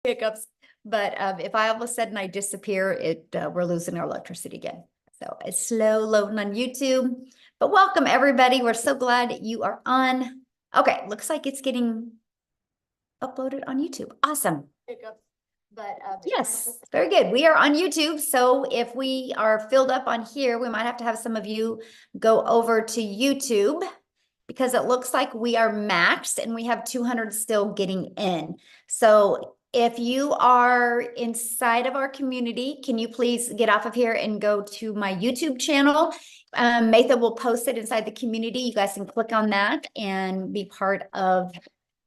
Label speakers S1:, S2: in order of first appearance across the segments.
S1: hiccups. But if I all of a sudden I disappear, we're losing our electricity again. So it's slow loading on YouTube. But welcome everybody. We're so glad you are on. Okay, looks like it's getting uploaded on YouTube. Awesome. Hiccups. But yes, very good. We are on YouTube. So if we are filled up on here, we might have to have some of you go over to YouTube because it looks like we are maxed and we have 200 still getting in. So if you are inside of our community, can you please get off of here and go to my YouTube channel? Matha will post it inside the community. You guys can click on that and be part of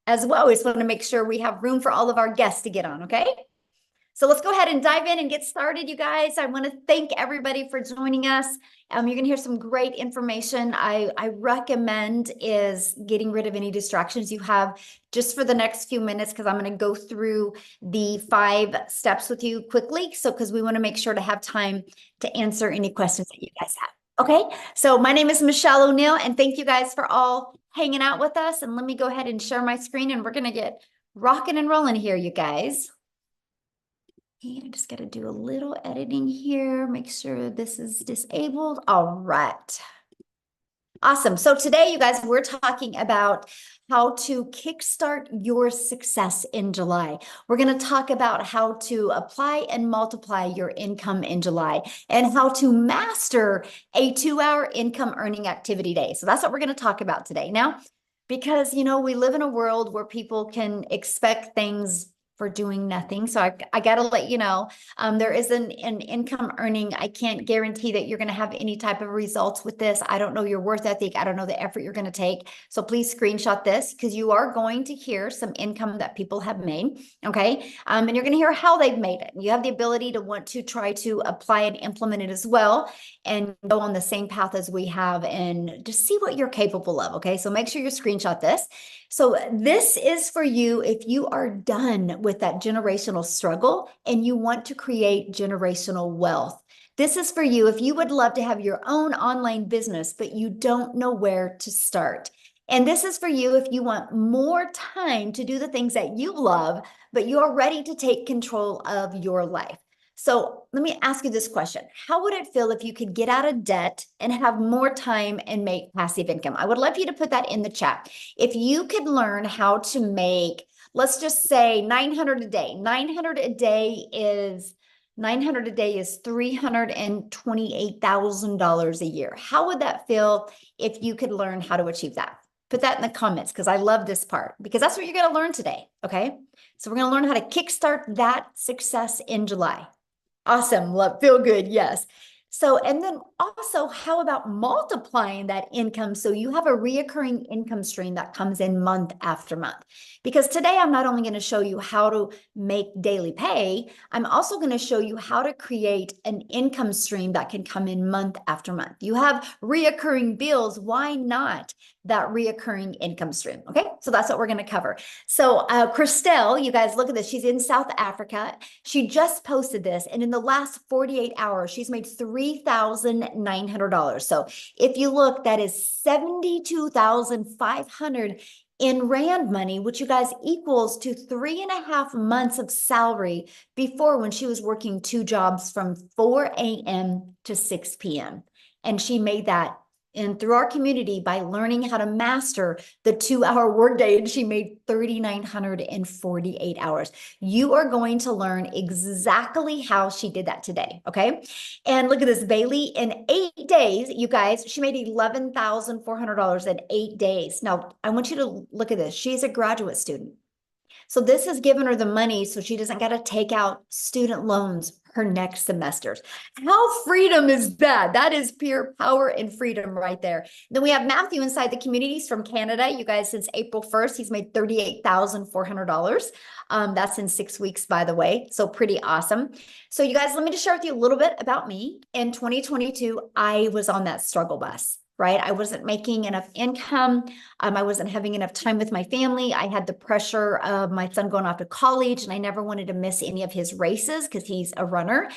S1: as well. We just want to make sure we have room for all of our guests to get on, okay? So let's go ahead and dive in and get started, you guys. I want to thank everybody for joining us. You're going to hear some great information. I recommend is getting rid of any distractions you have just for the next few minutes, because I'm going to go through the 5 steps with you quickly. So because we want to make sure to have time to answer any questions that you guys have. Okay, so my name is Michelle O'Neill, and thank you guys for all hanging out with us. And let me go ahead and share my screen, and we're going to get rocking and rolling here, you guys. And I just got to do a little editing here, make sure this is disabled. All right. Awesome. So today, you guys, we're talking about how to kickstart your success in July. We're going to talk about how to apply and multiply your income in July and how to master a 2-hour income earning activity day. So that's what we're going to talk about today. Now, because, you know, we live in a world where people can expect things for doing nothing. So I got to let you know, there is an income earning. I can't guarantee that you're going to have any type of results with this. I don't know your worth ethic. I don't know the effort you're going to take. So please screenshot this, because you are going to hear some income that people have made. Okay. And you're going to hear how they've made it. You have the ability to want to try to apply and implement it as well, and go on the same path as we have and just see what you're capable of. Okay. So make sure you screenshot this. So this is for you if you are done with that generational struggle and you want to create generational wealth. This is for you if you would love to have your own online business, but you don't know where to start. And this is for you if you want more time to do the things that you love, but you are ready to take control of your life. So let me ask you this question. How would it feel if you could get out of debt and have more time and make passive income? I would love you to put that in the chat. If you could learn how to make, let's just say 900 a day. 900 a day is $328,000 a year. How would that feel if you could learn how to achieve that? Put that in the comments, because I love this part, because that's what you're going to learn today. Okay. So we're going to learn how to kickstart that success in July. Awesome. Love, feel good. Yes. So, and then also, how about multiplying that income so you have a reoccurring income stream that comes in month after month? Because today I'm not only going to show you how to make daily pay, I'm also going to show you how to create an income stream that can come in month after month. You have reoccurring bills. Why not that reoccurring income stream? Okay, so that's what we're going to cover. So Christelle, you guys look at this. She's in South Africa. She just posted this, and in the last 48 hours, she's made $3,900. So if you look, that is 72,500 in Rand money, which you guys equals to 3.5 months of salary before, when she was working 2 jobs from 4 a.m. to 6 p.m. And she made that and through our community by learning how to master the 2-hour workday, and she made 3,948 hours. You are going to learn exactly how she did that today, okay? And look at this, Bailey, in 8 days, you guys, she made $11,400 in 8 days. Now, I want you to look at this. She's a graduate student. So this has given her the money so she doesn't got to take out student loans her next semesters. How freedom is that? That is pure power and freedom right there. Then we have Matthew inside the communities from Canada. You guys, since April 1st, he's made $38,400. That's in 6 weeks, by the way. So pretty awesome. So you guys, let me just share with you a little bit about me. In 2022, I was on that struggle bus. right? I wasn't making enough income. I wasn't having enough time with my family. I had the pressure of my son going off to college, and I never wanted to miss any of his races because he's a runner.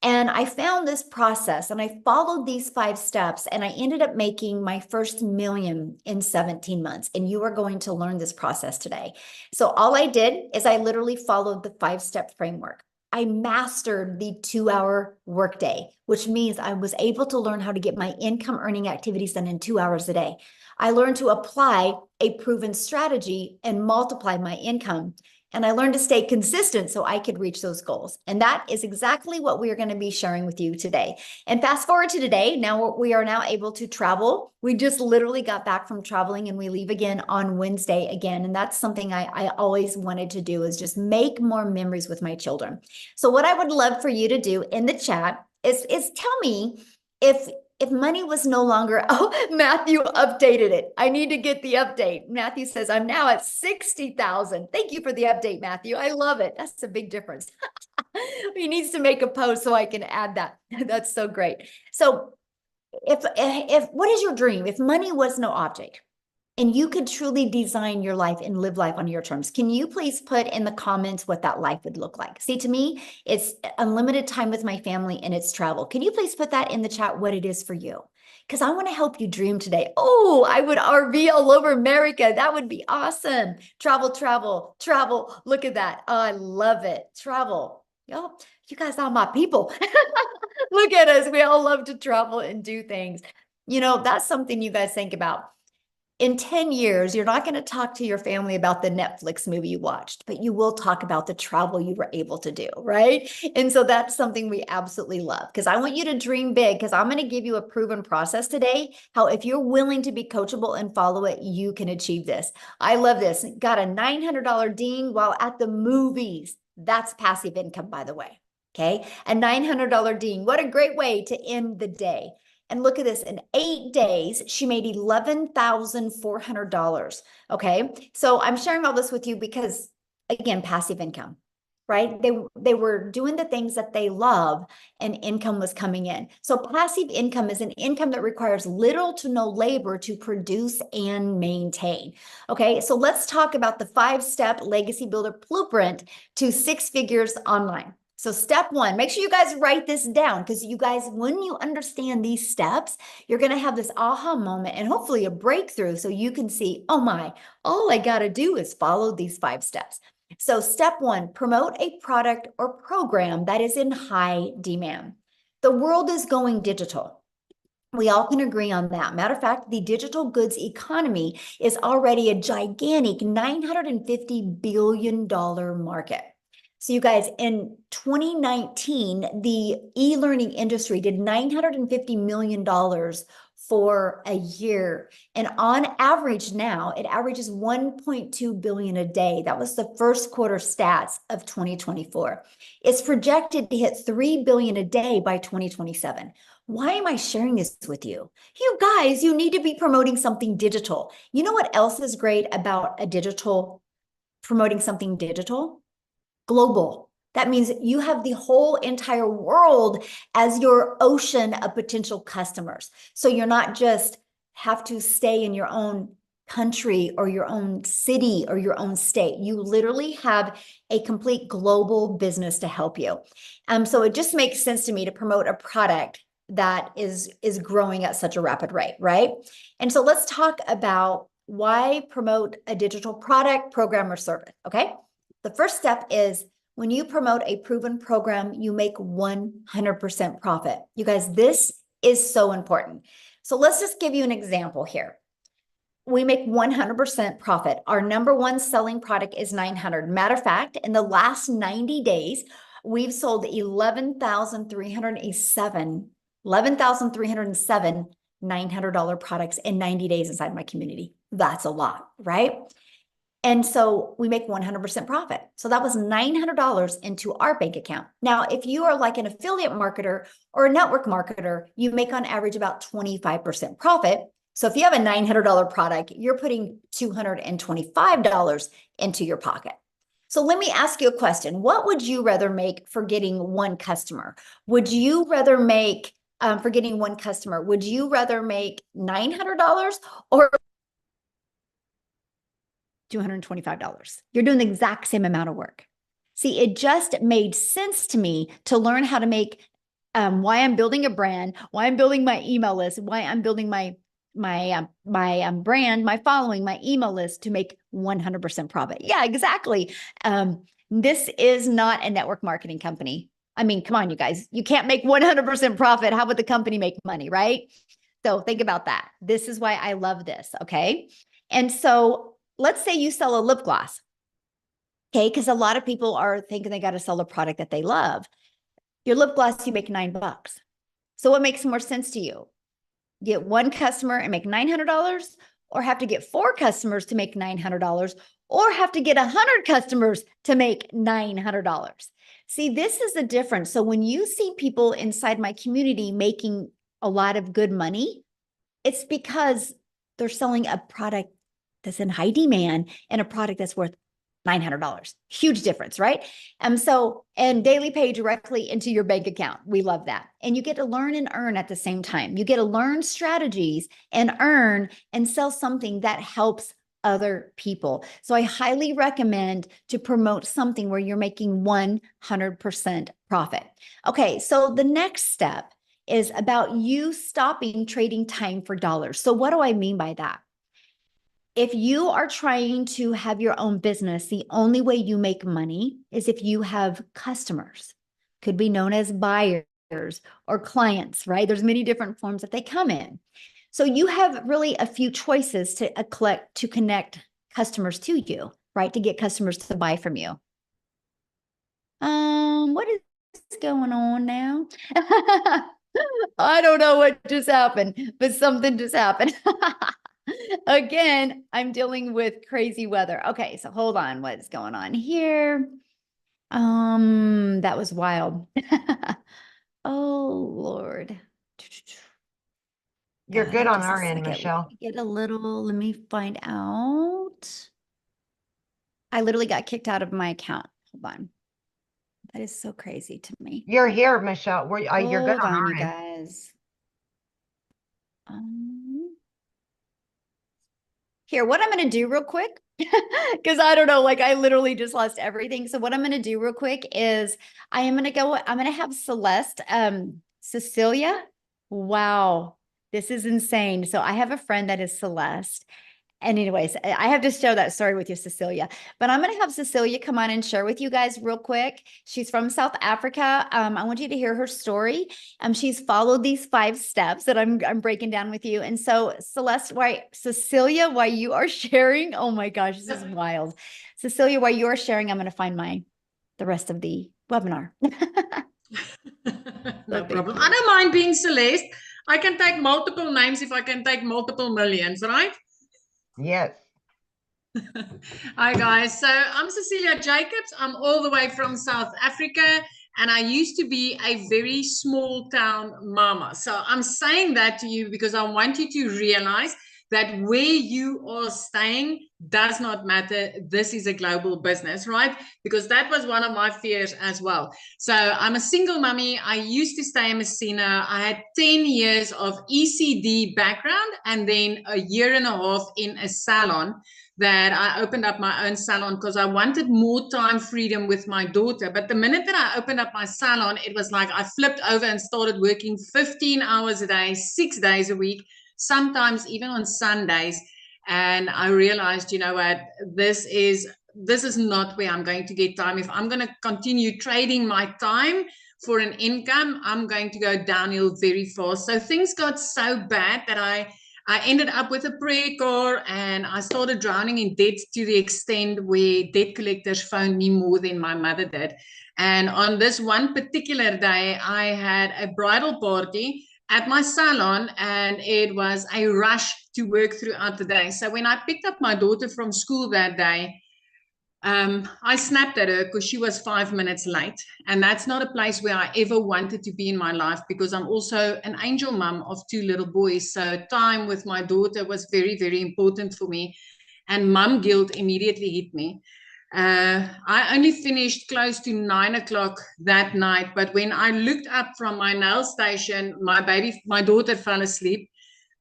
S1: And I found this process and I followed these 5 steps, and I ended up making my first million in 17 months. And you are going to learn this process today. So all I did is I literally followed the 5-step framework. I mastered the 2-hour workday, which means I was able to learn how to get my income earning activities done in 2 hours a day. I learned to apply a proven strategy and multiply my income. And I learned to stay consistent so I could reach those goals. And that is exactly what we are going to be sharing with you today. And fast forward to today, now we are now able to travel. We just literally got back from traveling, and we leave again on Wednesday again. And that's something I always wanted to do, is just make more memories with my children. So what I would love for you to do in the chat is tell me if money was no longer, oh, Matthew updated it. I need to get the update. Matthew says, I'm now at 60,000. Thank you for the update, Matthew. I love it. That's a big difference. He needs to make a post so I can add that. That's so great. So if what is your dream? If money was no object, and you could truly design your life and live life on your terms, can you please put in the comments what that life would look like? See, to me, it's unlimited time with my family and it's travel. Can you please put that in the chat, what it is for you? Because I want to help you dream today. Oh, I would RV all over America. That would be awesome. Travel, travel, travel. Look at that. Oh, I love it. Travel. Yo, you guys are my people. Look at us. We all love to travel and do things. You know, that's something you guys think about. In 10 years, you're not going to talk to your family about the Netflix movie you watched, but you will talk about the travel you were able to do, right? And so that's something we absolutely love, because I want you to dream big, because I'm going to give you a proven process today, how if you're willing to be coachable and follow it, you can achieve this. I love this. Got a $900 ding while at the movies. That's passive income, by the way. Okay. A $900 ding. What a great way to end the day. And look at this, in 8 days, she made $11,400. Okay. So I'm sharing all this with you because, again, passive income, right? They were doing the things that they love, and income was coming in. So passive income is an income that requires little to no labor to produce and maintain. Okay. So let's talk about the 5-step legacy builder blueprint to 6 figures online. So step 1, make sure you guys write this down, because you guys, when you understand these steps, you're going to have this aha moment and hopefully a breakthrough, so you can see, oh my, all I got to do is follow these 5 steps. So step 1, promote a product or program that is in high demand. The world is going digital. We all can agree on that. Matter of fact, the digital goods economy is already a gigantic $950 billion market. So you guys, in 2019, the e-learning industry did $950 million for a year. And on average now, it averages 1.2 billion a day. That was the first quarter stats of 2024. It's projected to hit 3 billion a day by 2027. Why am I sharing this with you? You guys, you need to be promoting something digital. You know what else is great about promoting something digital? Global. That means you have the whole entire world as your ocean of potential customers. So you're not just have to stay in your own country or your own city or your own state. You literally have a complete global business to help you. So it just makes sense to me to promote a product that is growing at such a rapid rate, right? And so let's talk about why promote a digital product, program, or service, okay? The first step is, when you promote a proven program, you make 100% profit. You guys, this is so important. So let's just give you an example here. We make 100% profit. Our number one selling product is 900. Matter of fact, in the last 90 days, we've sold 11,307 $900 products in 90 days inside my community. That's a lot, right? And so we make 100% profit. So that was $900 into our bank account. Now, if you are like an affiliate marketer or a network marketer, you make on average about 25% profit. So if you have a $900 product, you're putting $225 into your pocket. So let me ask you a question. What would you rather make for getting one customer? Would you rather make for getting one customer? Would you rather make $900 or $225? You're doing the exact same amount of work. See, it just made sense to me to learn how to make why I'm building a brand, why I'm building my email list, why I'm building my brand, my following, my email list to make 100% profit. Yeah, exactly. This is not a network marketing company. I mean, come on, you guys, you can't make 100% profit. How would the company make money, right? So think about that. This is why I love this. Okay. And so let's say you sell a lip gloss. Okay. Because a lot of people are thinking they got to sell a product that they love. Your lip gloss, you make $9. So what makes more sense to you? Get one customer and make $900, or have to get 4 customers to make $900, or have to get 100 customers to make $900. See, this is the difference. So when you see people inside my community making a lot of good money, it's because they're selling a product that's in high demand and a product that's worth $900. Huge difference, right? And daily pay directly into your bank account. We love that. And you get to learn and earn at the same time. You get to learn strategies and earn and sell something that helps other people. So I highly recommend to promote something where you're making 100% profit. Okay, so the next step is about you stopping trading time for dollars. So what do I mean by that? If you are trying to have your own business, the only way you make money is if you have customers, could be known as buyers or clients, right? There's many different forms that they come in. So you have really a few choices to connect customers to you, right? To get customers to buy from you. What is going on now? I don't know what just happened, but something just happened. Again, I'm dealing with crazy weather. Okay, so hold on. What's going on here? That was wild. Oh, Lord.
S2: You're good on our end, Michelle.
S1: Let me find out. I literally got kicked out of my account. Hold on. That is so crazy to me.
S2: You're here, Michelle. You're good on our
S1: you
S2: end.
S1: Guys. Here, what I'm going to do real quick, because I don't know, like I literally just lost everything. So what I'm going to do real quick is I'm going to have Celeste, Cecilia. Wow, this is insane. So I have a friend that is Celeste. And anyways, I have to share that story with you, Cecilia. But I'm going to have Cecilia come on and share with you guys real quick. She's from South Africa. I want you to hear her story. She's followed these 5 steps that I'm breaking down with you. And so, Cecilia, while you are sharing, oh my gosh, this is wild. Cecilia, while you are sharing, I'm going to find the rest of the webinar.
S3: No problem. I don't mind being Celeste. I can take multiple names if I can take multiple millions, right?
S2: Yes.
S3: Hi guys, so I'm Cecilia Jacobs. I'm all the way from South Africa, and I used to be a very small town mama. So I'm saying that to you because I want you to realize that where you are staying does not matter. This is a global business, right? Because that was one of my fears as well. So I'm a single mummy. I used to stay in Messina. I had 10 years of ECD background and then a year and a half in a salon that I opened up my own salon because I wanted more time freedom with my daughter. But the minute that I opened up my salon, it was like I flipped over and started working 15 hours a day, 6 days a week, sometimes even on Sundays. And I realized, you know what, this is not where I'm going to get time. If I'm going to continue trading my time for an income, I'm going to go downhill very fast. So things got so bad that I ended up with a prayer car and I started drowning in debt to the extent where debt collectors phoned me more than my mother did. And on this one particular day, I had a bridal party at my salon and it was a rush to work throughout the day. So when I picked up my daughter from school that day, I snapped at her because she was 5 minutes late. And that's not a place where I ever wanted to be in my life because I'm also an angel mom of 2 little boys. So time with my daughter was very, very important for me. And mom guilt immediately hit me. I only finished close to 9 o'clock that night. But when I looked up from my nail station, my daughter fell asleep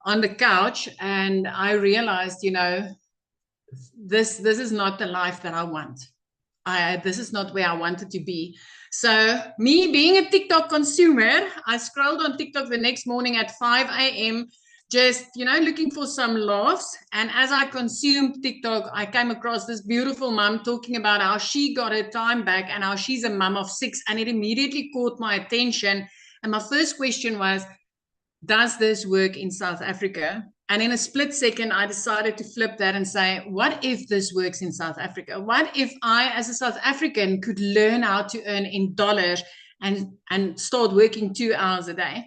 S3: on the couch, and I realized, this is not the life that I want. This is not where I wanted to be. So me being a TikTok consumer, I scrolled on TikTok the next morning at 5 a.m., just, looking for some laughs. And as I consumed TikTok, I came across this beautiful mom talking about how she got her time back and how she's a mom of 6. And it immediately caught my attention. And my first question was, does this work in South Africa? And in a split second, I decided to flip that and say, what if this works in South Africa? What if I, as a South African, could learn how to earn in dollars and start working 2 hours a day?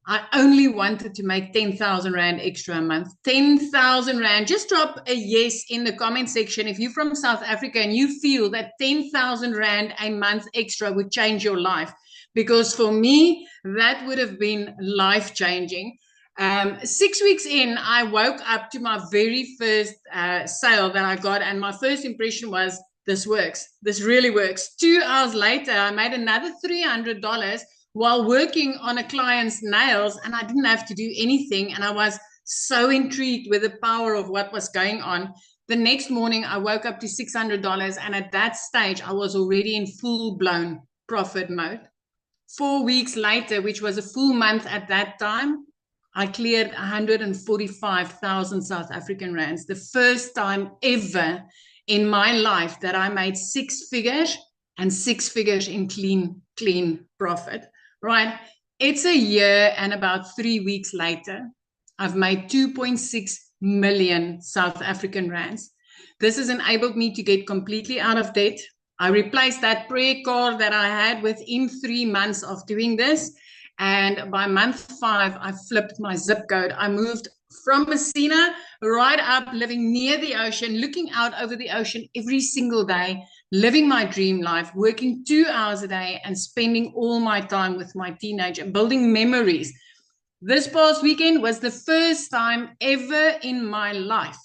S3: I only wanted to make 10,000 Rand extra a month. 10,000 Rand. Just drop a yes in the comment section if you're from South Africa and you feel that 10,000 Rand a month extra would change your life. Because for me, that would have been life-changing. 6 weeks in, I woke up to my very first sale that I got, and my first impression was, this works. This really works. 2 hours later, I made another $300 while working on a client's nails, and I didn't have to do anything, and I was so intrigued with the power of what was going on. The next morning, I woke up to $600, and at that stage, I was already in full-blown profit mode. 4 weeks later, which was a full month at that time, I cleared 145,000 South African rands. The first time ever in my life that I made 6 figures and 6 figures in clean profit, right? It's a year and about 3 weeks later, I've made 2.6 million South African rands. This has enabled me to get completely out of debt. I replaced that prayer card that I had within 3 months of doing this. And by month 5, I flipped my zip code. I moved from Messina right up, living near the ocean, looking out over the ocean every single day, living my dream life, working 2 hours a day and spending all my time with my teenager, building memories. This past weekend was the first time ever in my life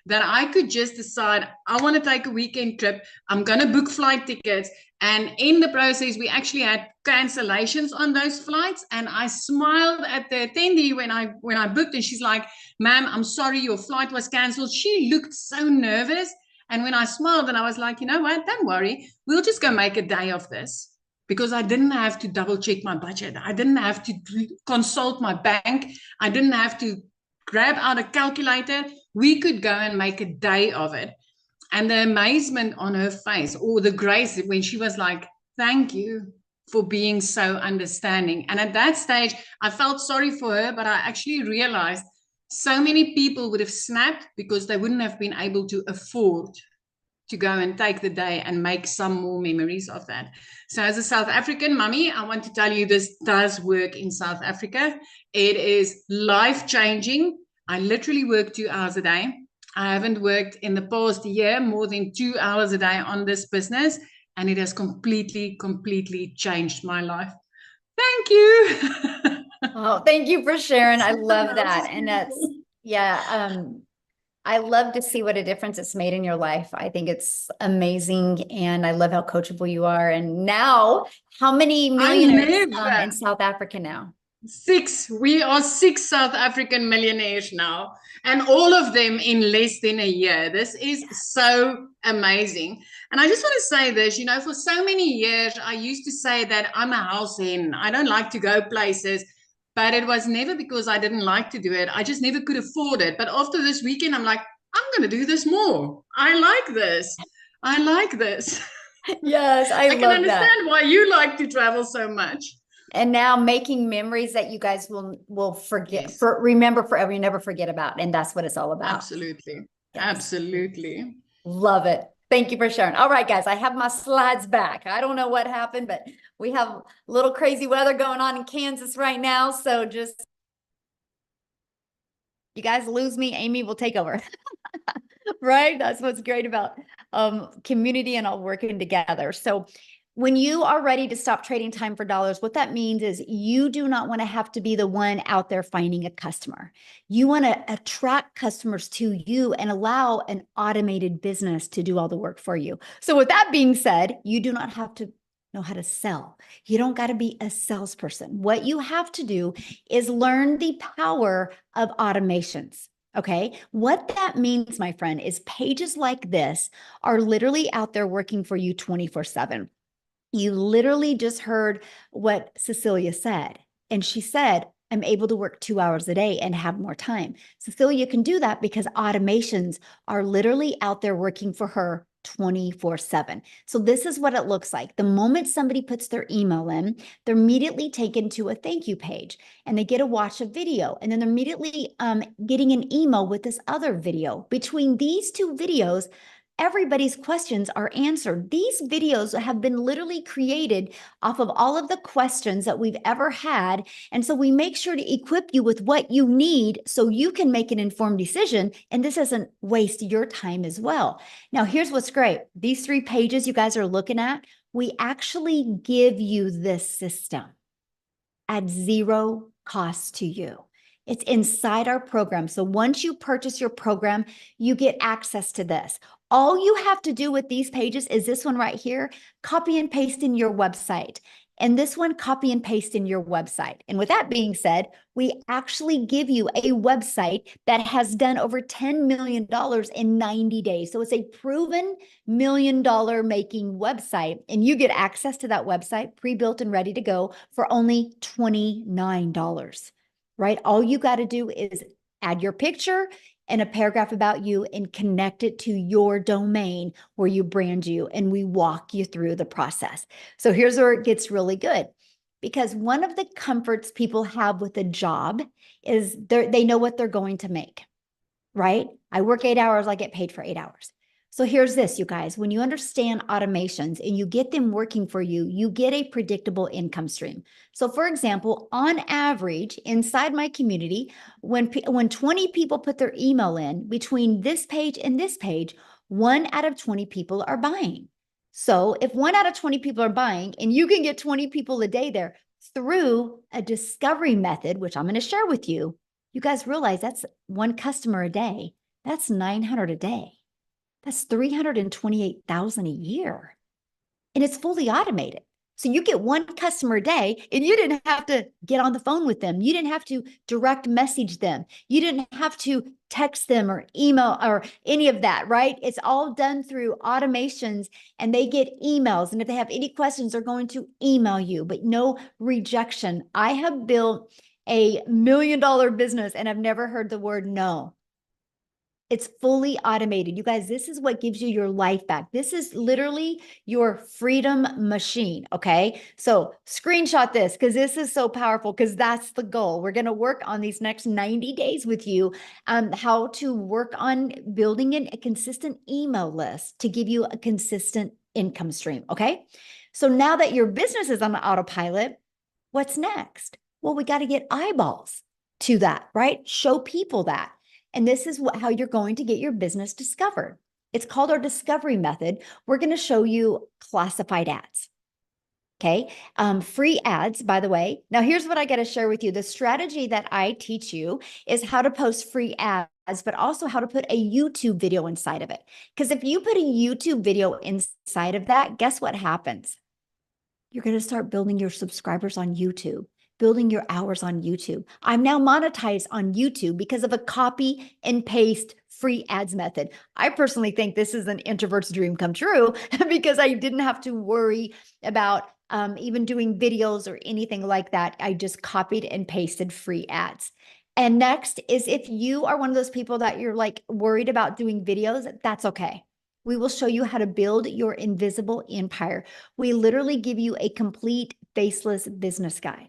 S3: that I could just decide, I want to take a weekend trip. I'm going to book flight tickets. And in the process, we actually had cancellations on those flights. And I smiled at the attendee when I booked, and she's like, ma'am, I'm sorry, your flight was canceled. She looked so nervous. And when I smiled, and I was like, you know what, don't worry. We'll just go make a day of this. Because I didn't have to double check my budget. I didn't have to consult my bank. I didn't have to grab out a calculator. We could go and make a day of it. And the amazement on her face, or the grace when she was like, thank you for being so understanding. And at that stage, I felt sorry for her, but I actually realized so many people would have snapped because they wouldn't have been able to afford to go and take the day and make some more memories of that. So as a South African mummy, I want to tell you this does work in South Africa. It is life-changing. I literally work 2 hours a day. I haven't worked in the past year more than 2 hours a day on this business, and it has completely changed my life. Thank you.
S1: Oh, thank you for sharing. I love that. And that's, yeah, I love to see what a difference it's made in your life. I think it's amazing. And I love how coachable you are. And now, how many millionaires in South Africa now?
S3: 6. We are 6 South African millionaires now, and all of them in less than a year. This is so amazing. And I just want to say this, for so many years, I used to say that I'm a house hen. I don't like to go places, but it was never because I didn't like to do it. I just never could afford it. But after this weekend, I'm like, I'm going to do this more. I like this. I like this.
S1: Yes, I
S3: can understand why you like to travel so much.
S1: And now making memories that you guys will forget, yes. Remember forever, you never forget about. And that's what it's all about.
S3: Absolutely. Yes. Absolutely.
S1: Love it. Thank you for sharing. All right, guys, I have my slides back. I don't know what happened, but we have a little crazy weather going on in Kansas right now. So just, you guys lose me, Amy will take over. Right? That's what's great about community and all working together. So when you are ready to stop trading time for dollars, what that means is you do not want to have to be the one out there finding a customer. You want to attract customers to you and allow an automated business to do all the work for you. So with that being said, you do not have to know how to sell. You don't got to be a salesperson. What you have to do is learn the power of automations. Okay. What that means, my friend, is pages like this are literally out there working for you 24/7. You literally just heard what Cecilia said. And she said, I'm able to work 2 hours a day and have more time. Cecilia can do that because automations are literally out there working for her 24/7. So this is what it looks like. The moment somebody puts their email in, they're immediately taken to a thank you page and they get to watch a video. And then they're immediately getting an email with this other video. Between these two videos, everybody's questions are answered. These videos have been literally created off of all of the questions that we've ever had. And so we make sure to equip you with what you need so you can make an informed decision. And this doesn't waste your time as well. Now, here's what's great. These 3 pages you guys are looking at, we actually give you this system at zero cost to you. It's inside our program. So once you purchase your program, you get access to this. All you have to do with these pages is this one right here, copy and paste in your website. And this one, copy and paste in your website. And with that being said, we actually give you a website that has done over $10 million in 90 days. So it's a proven $1 million making website. And you get access to that website pre-built and ready to go for only $29, right? All you got to do is add your picture and a paragraph about you and connect it to your domain where you brand you, and we walk you through the process. So here's where it gets really good, because one of the comforts people have with a job is they know what they're going to make, right? I work 8 hours, I get paid for 8 hours. So here's this, you guys, when you understand automations and you get them working for you, you get a predictable income stream. So for example, on average, inside my community, when 20 people put their email in between this page and this page, 1 out of 20 people are buying. So if 1 out of 20 people are buying and you can get 20 people a day there through a discovery method, which I'm going to share with you, you guys realize that's 1 customer a day. That's 900 a day. That's 328,000 a year. And it's fully automated. So you get 1 customer a day and you didn't have to get on the phone with them. You didn't have to direct message them. You didn't have to text them or email or any of that, right? It's all done through automations and they get emails. And if they have any questions, they're going to email you, but no rejection. I have built a $1 million business and I've never heard the word no. It's fully automated. You guys, this is what gives you your life back. This is literally your freedom machine, okay? So screenshot this because this is so powerful because that's the goal. We're going to work on these next 90 days with you, how to work on building a consistent email list to give you a consistent income stream, okay? So now that your business is on autopilot, what's next? Well, we got to get eyeballs to that, right? Show people that. And this is how you're going to get your business discovered. It's called our discovery method. We're going to show you classified ads. Okay. Free ads, by the way. Now, here's what I got to share with you. The strategy that I teach you is how to post free ads, but also how to put a YouTube video inside of it. Because if you put a YouTube video inside of that, guess what happens? You're going to start building your subscribers on YouTube, building your hours on YouTube. I'm now monetized on YouTube because of a copy and paste free ads method. I personally think this is an introvert's dream come true because I didn't have to worry about even doing videos or anything like that. I just copied and pasted free ads. And next is if you are one of those people that you're like worried about doing videos, that's okay. We will show you how to build your invisible empire. We literally give you a complete faceless business guide.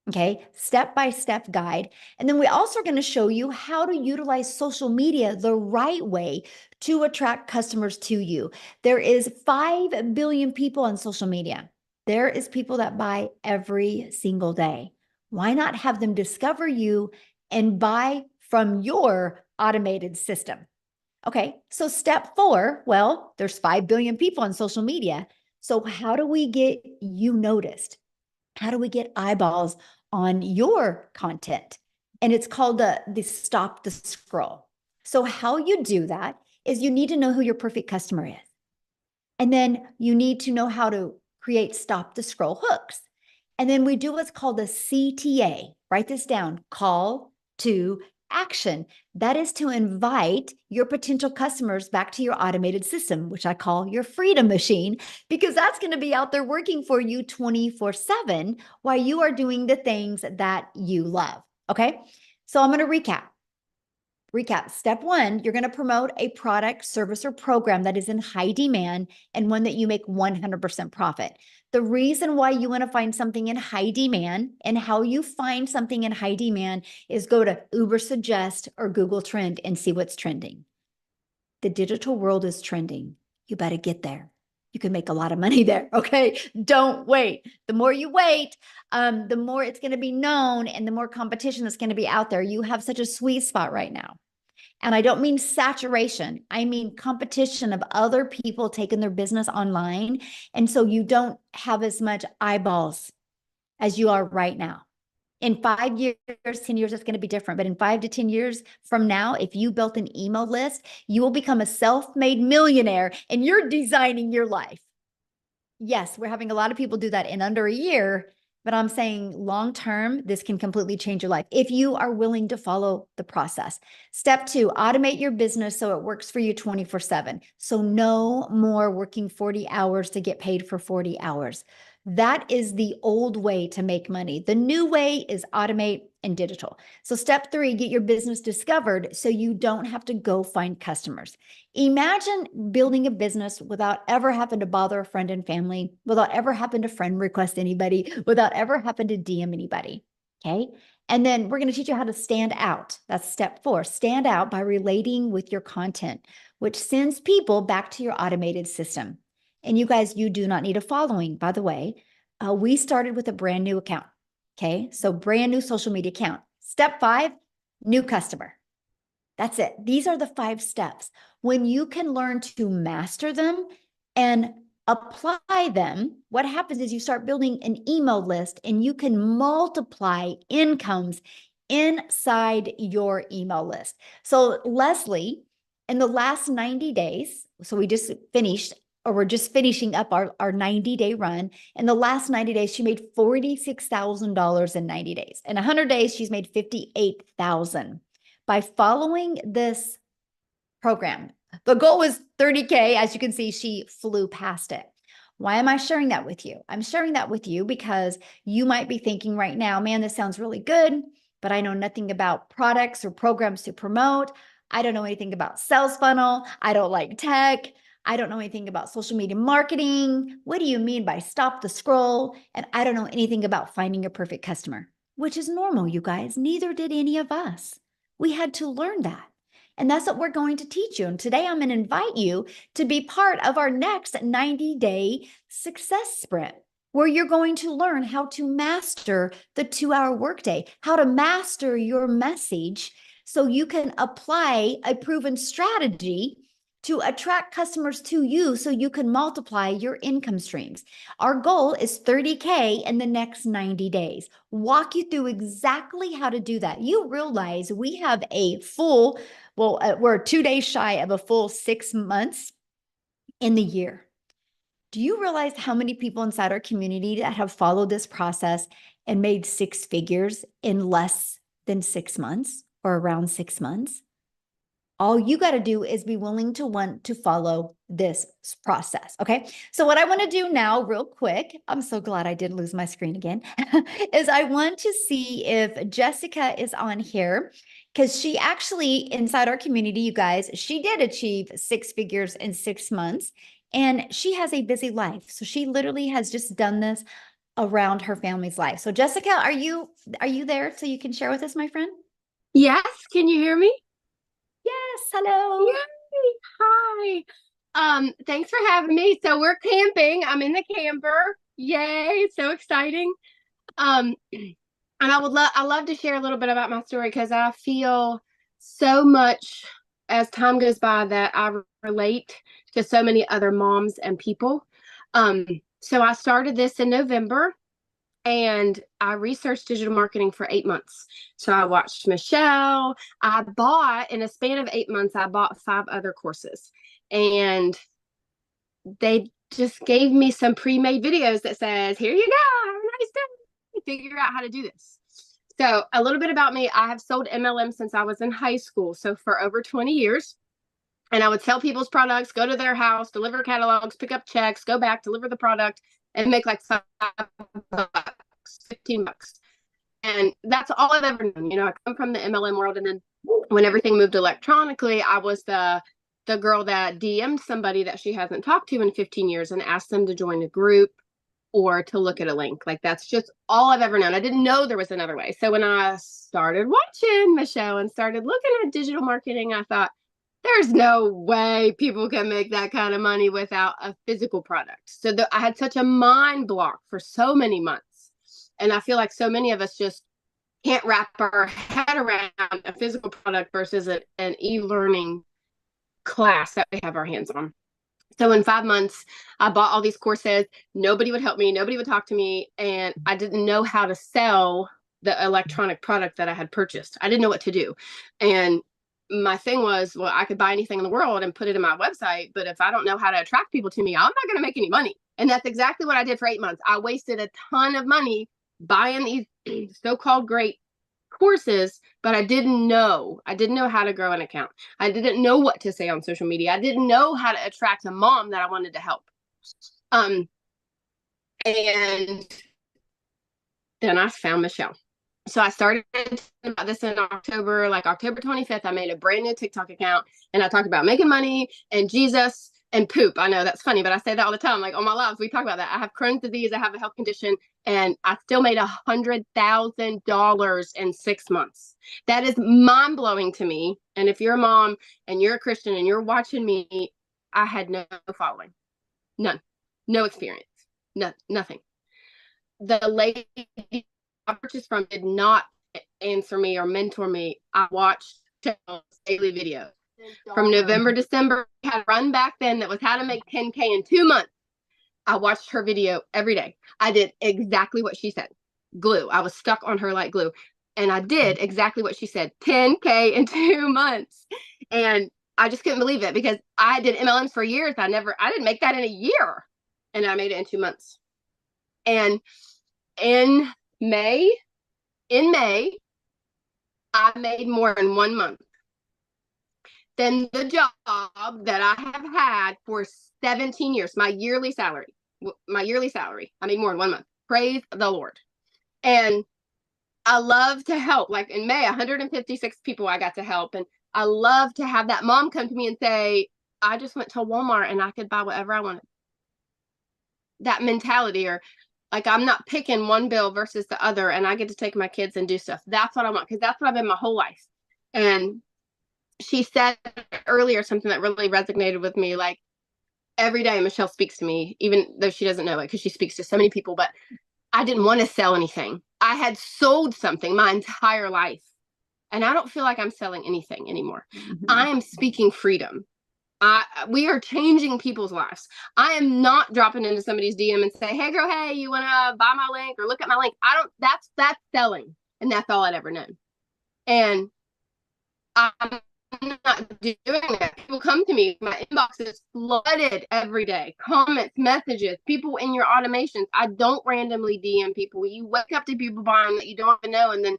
S1: Okay, step-by-step guide. And then we also are going to show you how to utilize social media the right way to attract customers to you. There is 5 billion people on social media. There is people that buy every single day. Why not have them discover you and buy from your automated system? Okay, so step 4, well, there's 5 billion people on social media. So how do we get you noticed? How do we get eyeballs on your content? And it's called the stop the scroll. So how you do that is you need to know who your perfect customer is. And then you need to know how to create stop the scroll hooks. And then we do what's called a CTA. Write this down, call to action. That is to invite your potential customers back to your automated system, which I call your freedom machine, because that's going to be out there working for you 24/7 while you are doing the things that you love. Okay. So I'm going to recap. Step one, you're going to promote a product, service, or program that is in high demand and one that you make 100% profit. The reason why you want to find something in high demand and how you find something in high demand is go to Uber Suggest or Google Trend and see what's trending. The digital world is trending. You better get there. You can make a lot of money there. Okay. Don't wait. The more you wait, the more it's going to be known and the more competition that's going to be out there. You have such a sweet spot right now. And I don't mean saturation. I mean competition of other people taking their business online. And so you don't have as much eyeballs as you are right now. In 5 years, 10 years, it's going to be different. But in 5 to 10 years from now, if you built an email list, you will become a self-made millionaire and you're designing your life. Yes, we're having a lot of people do that in under a year, but I'm saying long term, this can completely change your life if you are willing to follow the process. Step two, automate your business so it works for you 24/7. So no more working 40 hours to get paid for 40 hours. That is the old way to make money. The new way is automate and digital. So step three, get your business discovered so you don't have to go find customers. Imagine building a business without ever having to bother a friend and family, without ever having to friend request anybody, without ever having to DM anybody. Okay. And then we're going to teach you how to stand out. That's step four. Stand out by relating with your content, which sends people back to your automated system. And you guys, you do not need a following, by the way. We started with a brand new account. Okay. So brand new social media account. Step five, new customer. That's it. These are the 5 steps. When you can learn to master them and apply them, what happens is you start building an email list and you can multiply incomes inside your email list. So Leslie, in the last 90 days, so we just finished, or we're just finishing up our 90-day run. In the last 90 days, she made $46,000 in 90 days. In 100 days, she's made $58,000. By following this program. The goal was 30K. As you can see, she flew past it. Why am I sharing that with you? I'm sharing that with you because you might be thinking right now, man, this sounds really good, but I know nothing about products or programs to promote. I don't know anything about sales funnel. I don't like tech. I don't know anything about social media marketing. What do you mean by stop the scroll? And I don't know anything about finding a perfect customer, which is normal, you guys. Neither did any of us. We had to learn that. And that's what we're going to teach you. And today I'm going to invite you to be part of our next 90-day success sprint, where you're going to learn how to master the 2-hour workday, how to master your message so you can apply a proven strategy to attract customers to you so you can multiply your income streams. Our goal is 30K in the next 90 days. Walk you through exactly how to do that. You realize we have a full, we're 2 days shy of a full 6 months in the year. Do you realize how many people inside our community that have followed this process and made 6 figures in less than 6 months or around 6 months? All you got to do is be willing to want to follow this process. Okay. So what I want to do now real quick, I'm so glad I didn't lose my screen again, is I want to see if Jessica is on here, because she actually, inside our community, you guys, she did achieve 6 figures in 6 months and she has a busy life. So she literally has just done this around her family's life. So Jessica, are you there so you can share with us, my friend?
S4: Yes, can you hear me?
S1: Yes, hello.
S4: Yay. Hi. Thanks for having me. So we're camping. I'm in the camper. Yay, so exciting. And I love to share a little bit about my story because I feel so much as time goes by that I relate to so many other moms and people. So I started this in November, and I researched digital marketing for 8 months. So I watched Michelle. I bought, in a span of 8 months, I bought 5 other courses. And they just gave me some pre-made videos that says, here you go, have a nice day. Figure out how to do this. So a little bit about me. I have sold MLM since I was in high school. So for over 20 years. And I would sell people's products, go to their house, deliver catalogs, pick up checks, go back, deliver the product, and make like $5, $15. And that's all I've ever known. You know, I come from the MLM world, and then when everything moved electronically, I was the girl that DM'd somebody that she hasn't talked to in 15 years and asked them to join a group or to look at a link. Like, that's just all I've ever known. I didn't know there was another way. So when I started watching Michelle and started looking at digital marketing, I thought, there's no way people can make that kind of money without a physical product. So I had such a mind block for so many months. And I feel like so many of us just can't wrap our head around a physical product versus an e-learning class that we have our hands on. So in 5 months, I bought all these courses. Nobody would help me. Nobody would talk to me. And I didn't know how to sell the electronic product that I had purchased. I didn't know what to do. And my thing was, well, I could buy anything in the world and put it in my website, but if I don't know how to attract people to me, I'm not going to make any money. And that's exactly what I did for 8 months. I wasted a ton of money buying these so-called great courses, but I didn't know how to grow an account. I didn't know what to say on social media. I didn't know how to attract a mom that I wanted to help. And then I found Michelle. So I started about this in October, like October 25th, I made a brand new TikTok account, and I talked about making money and Jesus and poop. I know that's funny, but I say that all the time. Like, on my lives, we talk about that. I have Crohn's disease. I have a health condition, and I still made $100,000 in 6 months. That is mind blowing to me. And if you're a mom and you're a Christian and you're watching me, I had no following, none, no experience, nothing. The lady I purchased from did not answer me or mentor me. I watched daily videos from November, December. I had a run back then that was how to make 10K in 2 months. I watched her video every day. I did exactly what she said. Glue. I was stuck on her like glue. And I did exactly what she said. 10K in 2 months. And I just couldn't believe it, because I did MLMs for years. I didn't make that in a year. And I made it in 2 months. And in May, I made more in 1 month than the job that I have had for 17 years. My yearly salary, I made more in 1 month. Praise the Lord. And I love to help. Like in May, 156 people I got to help. And I love to have that mom come to me and say, I just went to Walmart and I could buy whatever I wanted. That mentality, or like, I'm not picking one bill versus the other, and I get to take my kids and do stuff. That's what I want, because that's what I've been my whole life. And she said earlier something that really resonated with me. Like, every day Michelle speaks to me, even though she doesn't know it, because she speaks to so many people. But I didn't want to sell anything. I had sold something my entire life, and I don't feel like I'm selling anything anymore. Mm-hmm. I am speaking freedom. We are changing people's lives. I am not dropping into somebody's DM and say, hey girl, hey, you want to buy my link or look at my link? That's selling. And that's all I'd ever known. And I'm not doing that. People come to me, my inbox is flooded every day. Comments, messages, people in your automations. I don't randomly DM people. You wake up to people buying that you don't even know, and then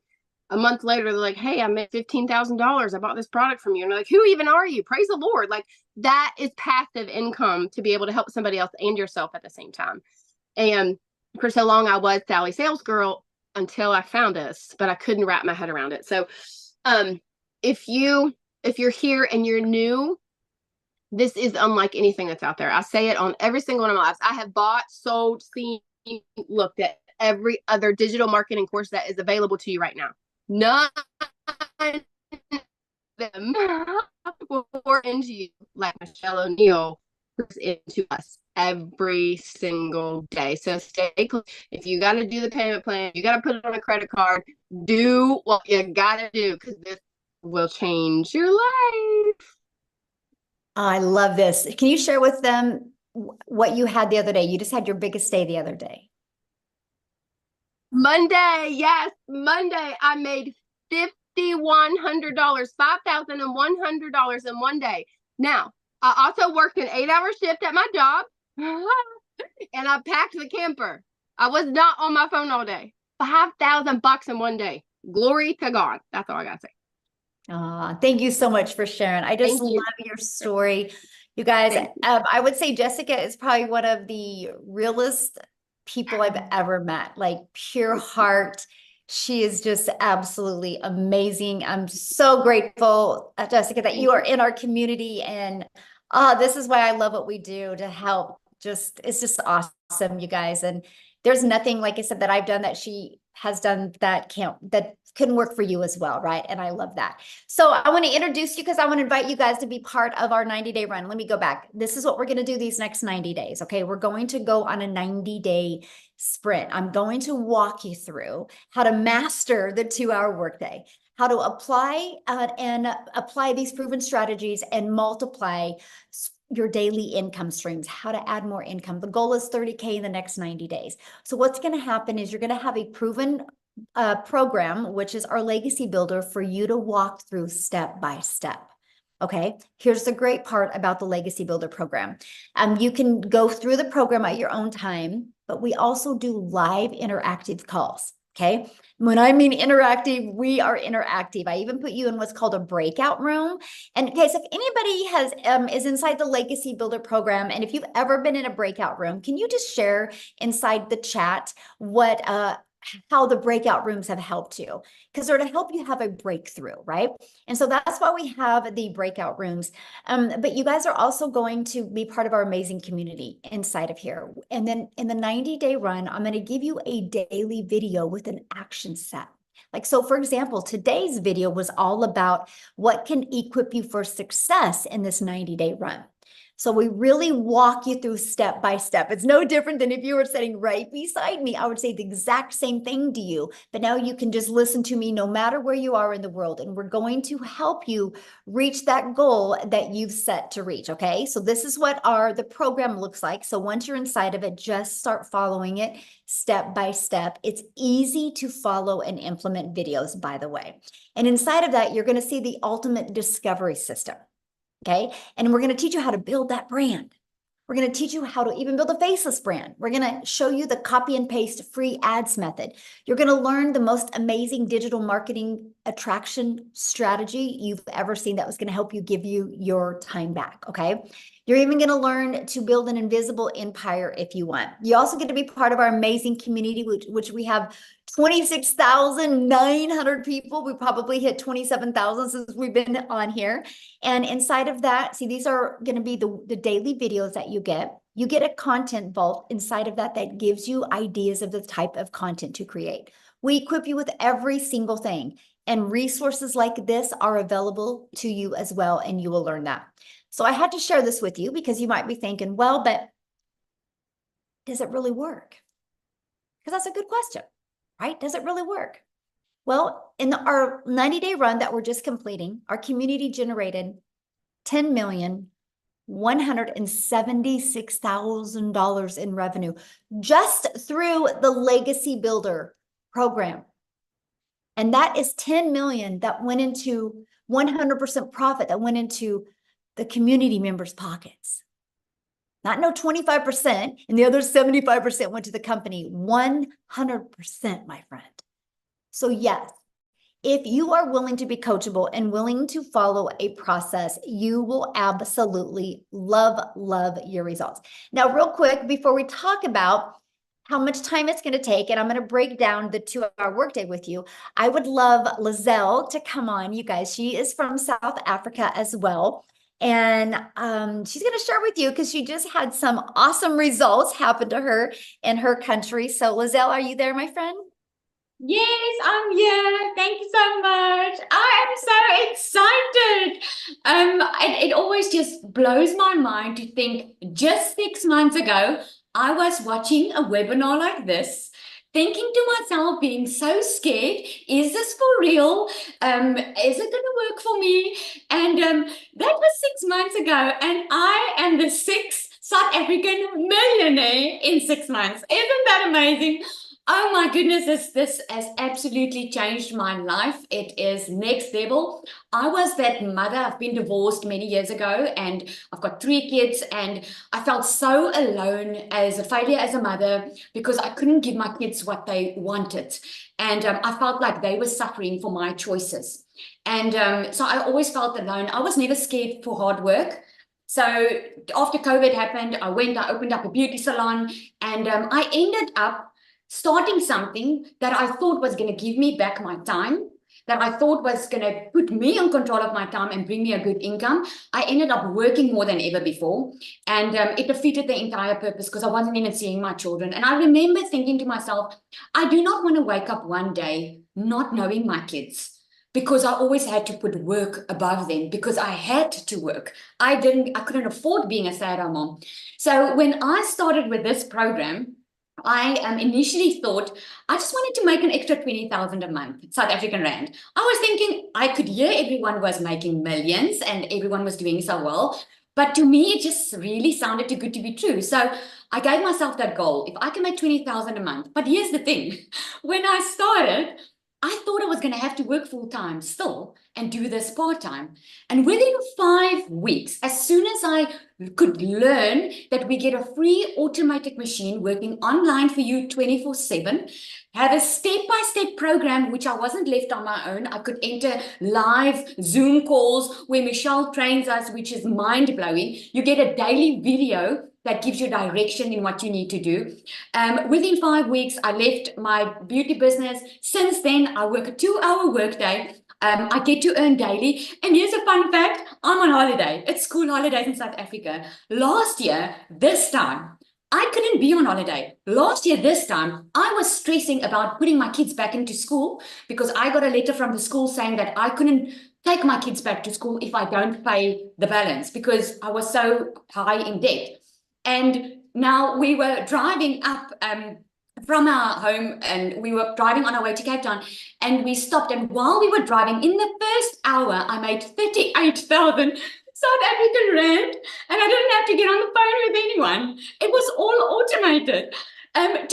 S4: a month later, they're like, hey, I made $15,000. I bought this product from you. And they're like, who even are you? Praise the Lord. Like, that is passive income to be able to help somebody else and yourself at the same time. And for so long, I was Sally Sales Girl until I found this, but I couldn't wrap my head around it. So if you're here and you're new, this is unlike anything that's out there. I say it on every single one of my lives. I have bought, sold, seen, looked at every other digital marketing course that is available to you right now. None of them will pour into you like Michelle O'Neill pours into us every single day. So stay close. If you got to do the payment plan, you got to put it on a credit card, do what you got to do, because this will change your life.
S1: I love this. Can you share with them what you had the other day. You just had your biggest day the other day.
S4: Monday, yes, Monday. I made $5,100, $5,100 in one day. Now, I also worked an 8-hour shift at my job, and I packed the camper. I was not on my phone all day. $5,000 in one day. Glory to God. That's all I gotta say.
S1: Thank you so much for sharing. I just
S4: Thank you.
S1: love your story. You guys, I would say Jessica is probably one of the realest people I've ever met, like pure heart. She is just absolutely amazing. I'm so grateful, Jessica, that you are in our community. And this is why I love what we do to help. It's just awesome, you guys. And there's nothing, like I said, that I've done that she has done that couldn't work for you as well, right? And I love that. So I want to introduce you because I want to invite you guys to be part of our 90-day run. Let me go back. This is what we're going to do these next 90 days. Okay. We're going to go on a 90-day sprint. I'm going to walk you through how to master the 2-hour workday, how to apply these proven strategies and multiply your daily income streams, how to add more income. The goal is 30K in the next 90 days. So what's going to happen is you're going to have a proven program, which is our legacy builder, for you to walk through step by step. Okay, here's the great part about the legacy builder program. You can go through the program at your own time, but we also do live interactive calls. Okay, when I mean interactive, we are interactive. I even put you in what's called a breakout room. And guys, if anybody is inside the legacy builder program, and if you've ever been in a breakout room, can you just share inside the chat how the breakout rooms have helped you? Because they're to help you have a breakthrough, right? And so that's why we have the breakout rooms. But you guys are also going to be part of our amazing community inside of here. And then in the 90-day run, I'm going to give you a daily video with an action set. Like, so for example, today's video was all about what can equip you for success in this 90-day run. So we really walk you through step by step. It's no different than if you were sitting right beside me. I would say the exact same thing to you, but now you can just listen to me no matter where you are in the world. And we're going to help you reach that goal that you've set to reach. Okay. So this is what the program looks like. So once you're inside of it, just start following it step by step. It's easy to follow and implement videos, by the way. And inside of that, you're going to see the ultimate discovery system. Okay. And we're going to teach you how to build that brand. We're going to teach you how to even build a faceless brand. We're going to show you the copy and paste free ads method. You're going to learn the most amazing digital marketing attraction strategy you've ever seen that was going to help you give you your time back. Okay. You're even going to learn to build an invisible empire if you want. You also get to be part of our amazing community, which we have 26,900 people. We probably hit 27,000 since we've been on here. And inside of that, see, these are going to be the daily videos that you get. You get a content vault inside of that gives you ideas of the type of content to create. We equip you with every single thing. And resources like this are available to you as well, and you will learn that. So I had to share this with you because you might be thinking, well, but does it really work? Because that's a good question, right? Does it really work? Well, in our 90-day run that we're just completing, our community generated $10,176,000 in revenue just through the Legacy Builder program. And that is 10 million that went into 100% profit that went into the community members' pockets. Not no 25%, and the other 75% went to the company. 100%, my friend. So yes, if you are willing to be coachable and willing to follow a process, you will absolutely love your results. Now, real quick, before we talk about how much time it's going to take, and I'm going to break down the 2-hour workday with you, I would love Lizelle to come on, you guys. She is from South Africa as well. And she's going to share with you because she just had some awesome results happen to her in her country. So Lizelle, are you there, my friend?
S5: Yes, I'm here. Thank you so much. I am so excited. It always just blows my mind to think just 6 months ago, I was watching a webinar like this, thinking to myself, being so scared, is this for real? Is it going to work for me? And that was 6 months ago, and I am the 6th South African millionaire in 6 months. Isn't that amazing? Oh my goodness, this has absolutely changed my life. It is next level. I was that mother. I've been divorced many years ago and I've got 3 kids, and I felt so alone as a failure as a mother because I couldn't give my kids what they wanted. And I felt like they were suffering for my choices. And so I always felt alone. I was never scared for hard work. So after COVID happened, I opened up a beauty salon, and I ended up starting something that I thought was going to give me back my time, that I thought was going to put me in control of my time and bring me a good income. I ended up working more than ever before, and it defeated the entire purpose because I wasn't even seeing my children. And I remember thinking to myself, I do not want to wake up one day not knowing my kids, because I always had to put work above them because I had to work. I couldn't afford being a stay-at-home mom. So when I started with this program, I initially thought I just wanted to make an extra 20,000 a month, South African rand. I was thinking I could hear everyone was making millions and everyone was doing so well. But to me, it just really sounded too good to be true. So I gave myself that goal. If I can make 20,000 a month. But here's the thing. When I started, I thought I was going to have to work full time still and do this part time. And within 5 weeks, as soon as I could learn that we get a free automatic machine working online for you 24/7, have a step-by-step program, which I wasn't left on my own. I could enter live Zoom calls where Michelle trains us, which is mind-blowing. You get a daily video that gives you direction in what you need to do. Within 5 weeks, I left my beauty business. Since then, I work a 2-hour workday. I get to earn daily. And here's a fun fact. I'm on holiday. It's school holidays in South Africa. Last year, this time, I couldn't be on holiday. Last year, this time, I was stressing about putting my kids back into school because I got a letter from the school saying that I couldn't take my kids back to school if I don't pay the balance because I was so high in debt. And now we were driving up from our home, and we were driving on our way to Cape Town, and we stopped. And while we were driving, in the first hour, I made 38,000 South African rand, and I didn't have to get on the phone with anyone. It was all automated.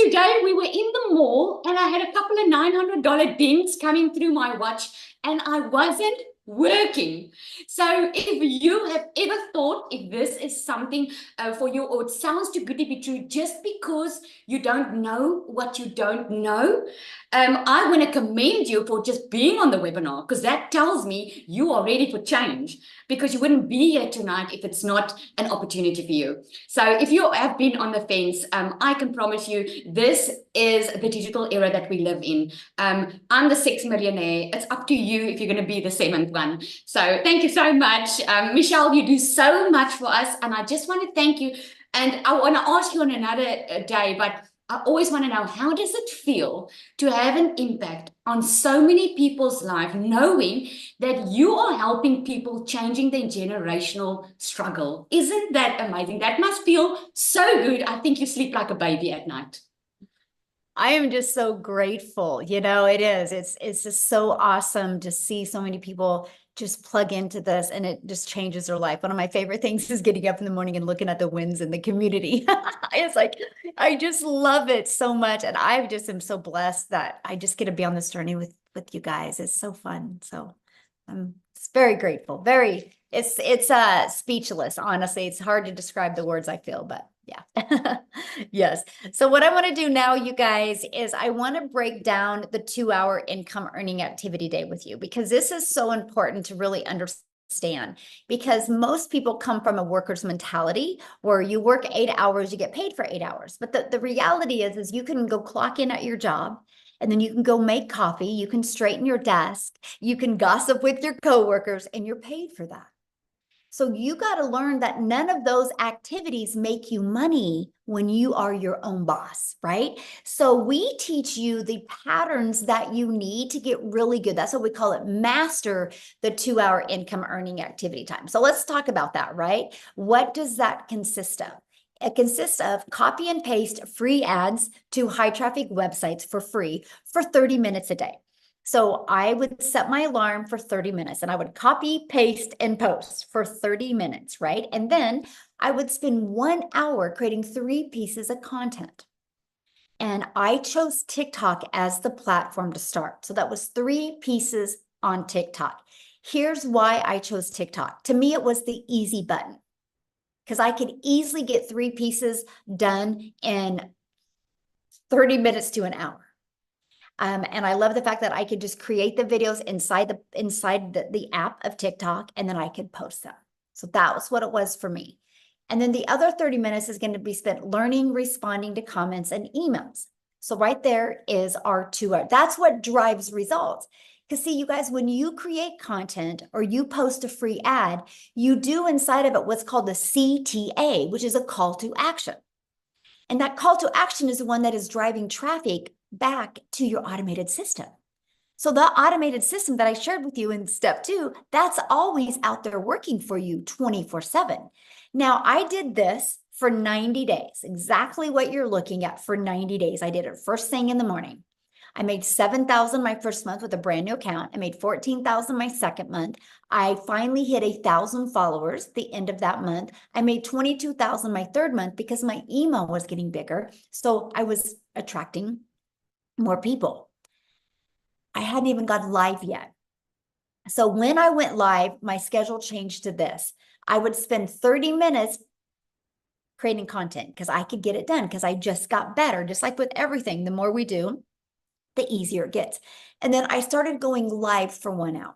S5: Today, we were in the mall, and I had a couple of $900 dings coming through my watch, and I wasn't working. So if you have ever thought if this is something for you, or it sounds too good to be true, just because you don't know what you don't know, I want to commend you for just being on the webinar, because that tells me you are ready for change, because you wouldn't be here tonight if it's not an opportunity for you. So if you have been on the fence, I can promise you this is the digital era that we live in. I'm the 6th millionaire. It's up to you if you're going to be the 7th one. So thank you so much. Michelle, you do so much for us, and I just want to thank you. And I want to ask you on another day, but I always want to know, how does it feel to have an impact on so many people's life, knowing that you are helping people, changing their generational struggle? Isn't that amazing? That must feel so good. I think you sleep like a baby at night.
S1: I am just so grateful. You know, it is. It's just so awesome to see so many people just plug into this, and it just changes their life. One of my favorite things is getting up in the morning and looking at the wins in the community. It's like, I just love it so much. And I just am so blessed that I just get to be on this journey with you guys. It's so fun. So I'm very grateful. It's speechless, honestly. It's hard to describe the words I feel, but yeah. Yes. So what I want to do now, you guys, is I want to break down the 2-hour income earning activity day with you, because this is so important to really understand, because most people come from a worker's mentality where you work 8 hours, you get paid for 8 hours. But the reality is you can go clock in at your job, and then you can go make coffee, you can straighten your desk, you can gossip with your coworkers, and you're paid for that. So you got to learn that none of those activities make you money when you are your own boss, right? So we teach you the patterns that you need to get really good. That's what we call it, master the 2-hour income earning activity time. So let's talk about that, right? What does that consist of? It consists of copy and paste free ads to high traffic websites for free for 30 minutes a day. So I would set my alarm for 30 minutes, and I would copy, paste, and post for 30 minutes, right? And then I would spend 1 hour creating 3 pieces of content. And I chose TikTok as the platform to start. So that was 3 pieces on TikTok. Here's why I chose TikTok. To me, it was the easy button because I could easily get 3 pieces done in 30 minutes to an hour. And I love the fact that I could just create the videos inside the app of TikTok, and then I could post them. So that was what it was for me. And then the other 30 minutes is going to be spent learning, responding to comments and emails. So right there is our 2 hours. That's what drives results. Because see, you guys, when you create content or you post a free ad, you do inside of it what's called the CTA, which is a call to action. And that call to action is the one that is driving traffic back to your automated system. So the automated system that I shared with you in step 2, that's always out there working for you 24/7. Now, I did this for 90 days, exactly what you're looking at for 90 days. I did it first thing in the morning. I made 7,000 my first month with a brand new account. I made 14,000 my second month. I finally hit 1,000 followers at the end of that month. I made 22,000 my third month because my email was getting bigger. So I was attracting more people. I hadn't even gone live yet. So when I went live, my schedule changed to this. I would spend 30 minutes creating content because I could get it done because I just got better. Just like with everything, the more we do, the easier it gets. And then I started going live for 1 hour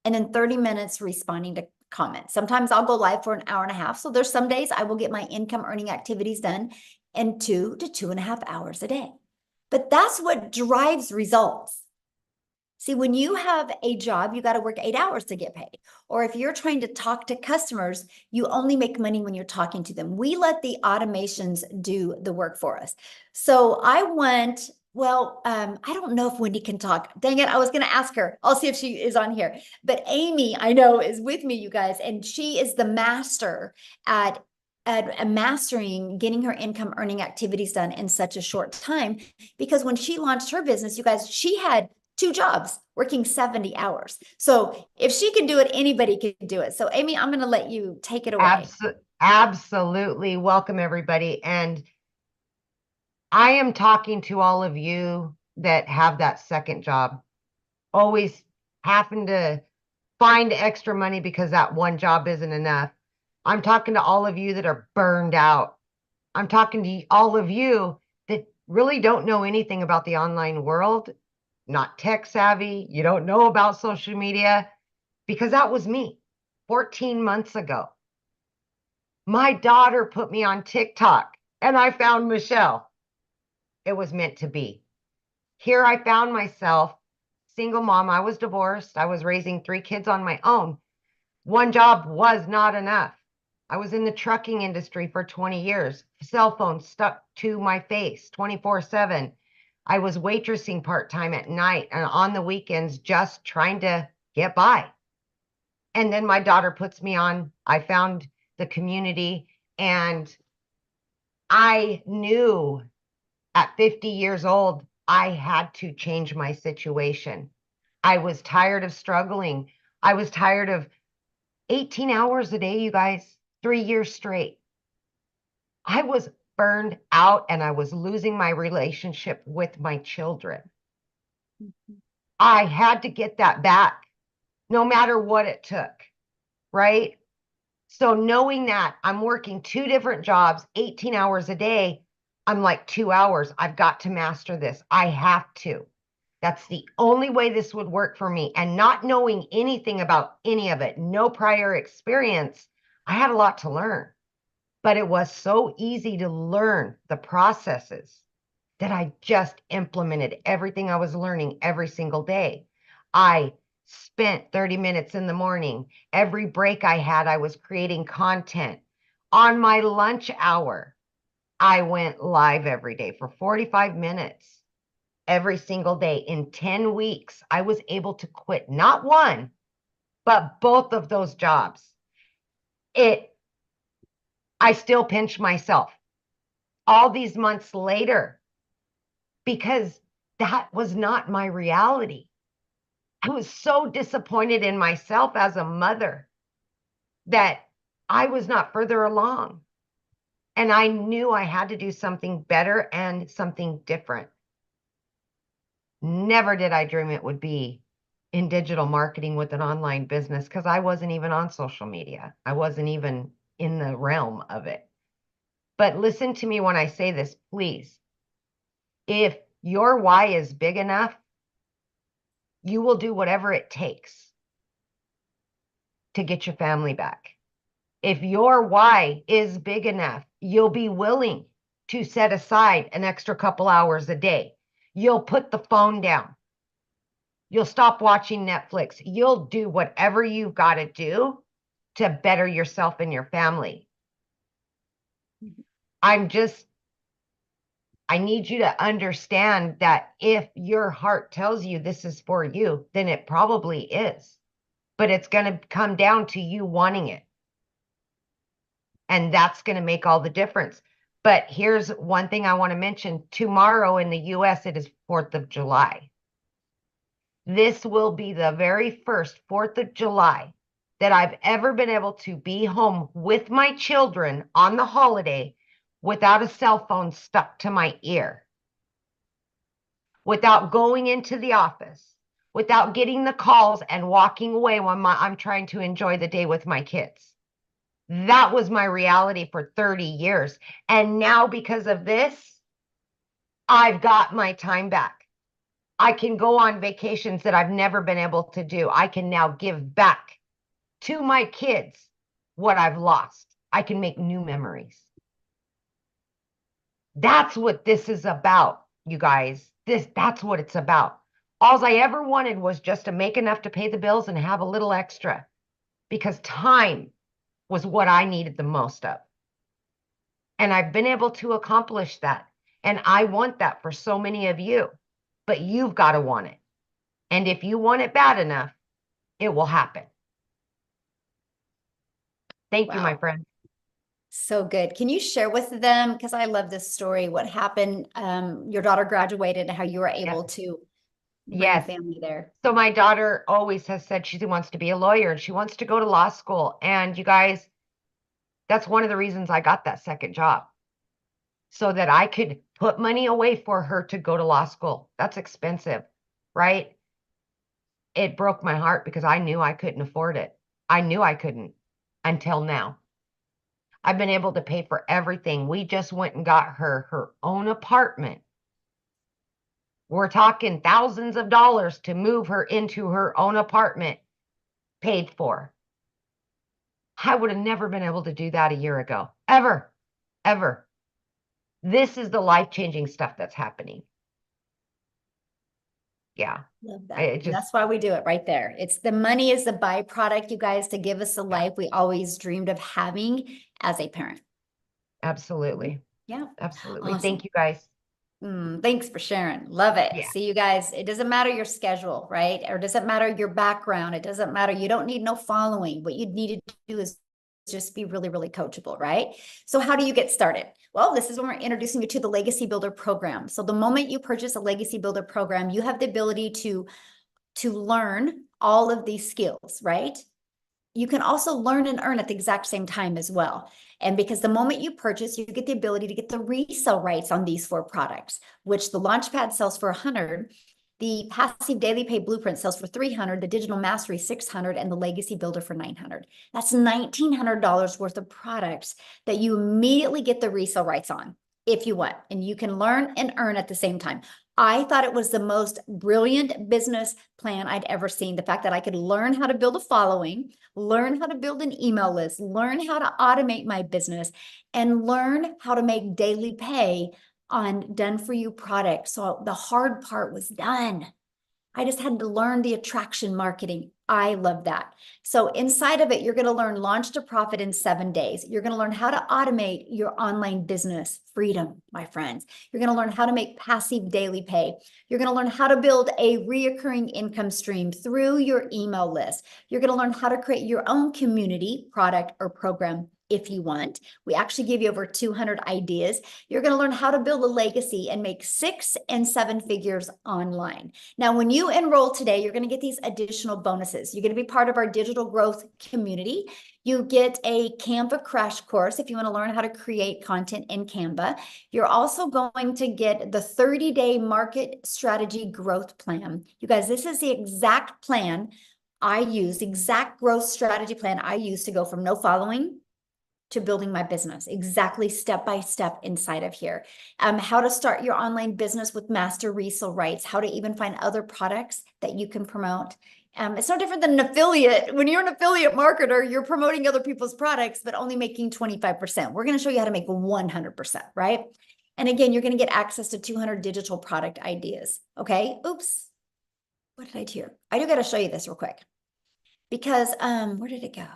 S1: and then 30 minutes responding to comments. Sometimes I'll go live for an hour and a half. So there's some days I will get my income earning activities done in 2 to 2.5 hours a day. But that's what drives results. See, when you have a job, you got to work 8 hours to get paid. Or if you're trying to talk to customers, you only make money when you're talking to them. We let the automations do the work for us. So I went, I don't know if Wendy can talk. Dang it, I was going to ask her. I'll see if she is on here. But Amy, I know, is with me, you guys, and she is the master at mastering getting her income earning activities done in such a short time. Because when she launched her business, you guys, she had 2 jobs working 70 hours. So if she can do it, anybody can do it. So Amy, I'm going to let you take it away.
S2: Absolutely. Welcome, everybody. And I am talking to all of you that have that second job, always happen to find extra money because that one job isn't enough. I'm talking to all of you that are burned out. I'm talking to all of you that really don't know anything about the online world, not tech savvy. You don't know about social media, because that was me 14 months ago. My daughter put me on TikTok and I found Michelle. It was meant to be. Here I found myself, single mom. I was divorced. I was raising 3 kids on my own. One job was not enough. I was in the trucking industry for 20 years. Cell phone stuck to my face 24/7. I was waitressing part-time at night and on the weekends, just trying to get by. And then my daughter puts me on. I found the community, and I knew at 50 years old, I had to change my situation. I was tired of struggling. I was tired of 18 hours a day, you guys, 3 years straight. I was burned out and I was losing my relationship with my children. I had to get that back, no matter what it took, right? So knowing that I'm working 2 different jobs, 18 hours a day, I'm like 2 hours. I've got to master this. I have to. That's the only way this would work for me. And not knowing anything about any of it, no prior experience, I had a lot to learn. But it was so easy to learn the processes that I just implemented everything I was learning every single day. I spent 30 minutes in the morning. Every break I had, I was creating content. On my lunch hour, I went live every day for 45 minutes every single day. In 10 weeks, I was able to quit not one, but both of those jobs. I still pinch myself all these months later because that was not my reality. I was so disappointed in myself as a mother that I was not further along. And I knew I had to do something better and something different. Never did I dream it would be in digital marketing with an online business, because I wasn't even on social media. I wasn't even in the realm of it. But listen to me when I say this, please. If your why is big enough, you will do whatever it takes to get your family back. If your why is big enough, you'll be willing to set aside an extra couple hours a day. You'll put the phone down. You'll stop watching Netflix. You'll do whatever you've got to do to better yourself and your family. I need you to understand that if your heart tells you this is for you, then it probably is. But it's going to come down to you wanting it. And that's going to make all the difference. But here's one thing I want to mention. Tomorrow in the US, it is 4th of July. This will be the very first 4th of July that I've ever been able to be home with my children on the holiday without a cell phone stuck to my ear, without going into the office, without getting the calls and walking away when I'm trying to enjoy the day with my kids. That was my reality for 30 years. And now because of this, I've got my time back. I can go on vacations that I've never been able to do. I can now give back to my kids what I've lost. I can make new memories. That's what this is about, you guys. That's what it's about. All I ever wanted was just to make enough to pay the bills and have a little extra, because time was what I needed the most of. And I've been able to accomplish that. And I want that for so many of you, but you've got to want it. And if you want it bad enough, it will happen. Thank you, my friend.
S1: So good. Can you share with them, because I love this story, what happened? Your daughter graduated and how you were able to bring family there.
S2: So my daughter always has said she wants to be a lawyer and she wants to go to law school. And you guys, that's one of the reasons I got that second job, so that I could put money away for her to go to law school. That's expensive, right? It broke my heart because I knew I couldn't afford it. I knew I couldn't until now. I've been able to pay for everything. We just went and got her own apartment. We're talking thousands of dollars to move her into her own apartment, paid for. I would have never been able to do that a year ago. Ever. This is the life-changing stuff that's happening. Yeah.
S1: Love that. That's why we do it right there. It's the money is the byproduct, you guys, to give us the life we always dreamed of having as a parent.
S2: Absolutely.
S1: Yeah.
S2: Absolutely.
S1: Awesome.
S2: Thank you, guys.
S1: Thanks for sharing. Love it.
S2: Yeah.
S1: See, you guys, it doesn't matter your schedule, right? Or it doesn't matter your background. It doesn't matter. You don't need no following. What you need to do is just be really, really coachable, right? So how do you get started? Well, this is when we're introducing you to the Legacy Builder program. So the moment you purchase a Legacy Builder program, you have the ability to learn all of these skills, right? You can also learn and earn at the exact same time as well. And because the moment you purchase, you get the ability to get the resale rights on these 4 products, which the Launchpad sells for $100, the Passive Daily Pay Blueprint sells for $300, the Digital Mastery $600, and the Legacy Builder for $900. That's $1,900 worth of products that you immediately get the resale rights on if you want, and you can learn and earn at the same time. I thought it was the most brilliant business plan I'd ever seen. The fact that I could learn how to build a following, learn how to build an email list, learn how to automate my business, and learn how to make daily pay on done-for-you products. So the hard part was done. I just had to learn the attraction marketing. I love that. So inside of it, you're going to learn Launch to Profit in 7 days. You're going to learn how to automate your online business. Freedom, my friends. You're going to learn how to make passive daily pay. You're going to learn how to build a reoccurring income stream through your email list. You're going to learn how to create your own community, product, or program if you want. We actually give you over 200 ideas. You're going to learn how to build a legacy and make 6 and 7 figures online. Now, when you enroll today, you're going to get these additional bonuses. You're going to be part of our digital growth community. You get a Canva crash course if you want to learn how to create content in Canva. You're also going to get the 30-day market strategy growth plan. You guys, this is the exact plan I use, exact growth strategy plan I use to go from no following to building my business, exactly step by step inside of here. How to start your online business with master resale rights, how to even find other products that you can promote. It's no different than an affiliate. When you're an affiliate marketer, you're promoting other people's products, but only making 25%. We're going to show you how to make 100%, right? And again, you're going to get access to 200 digital product ideas. Okay. Oops. What did I do here? I do got to show you this real quick because, where did it go?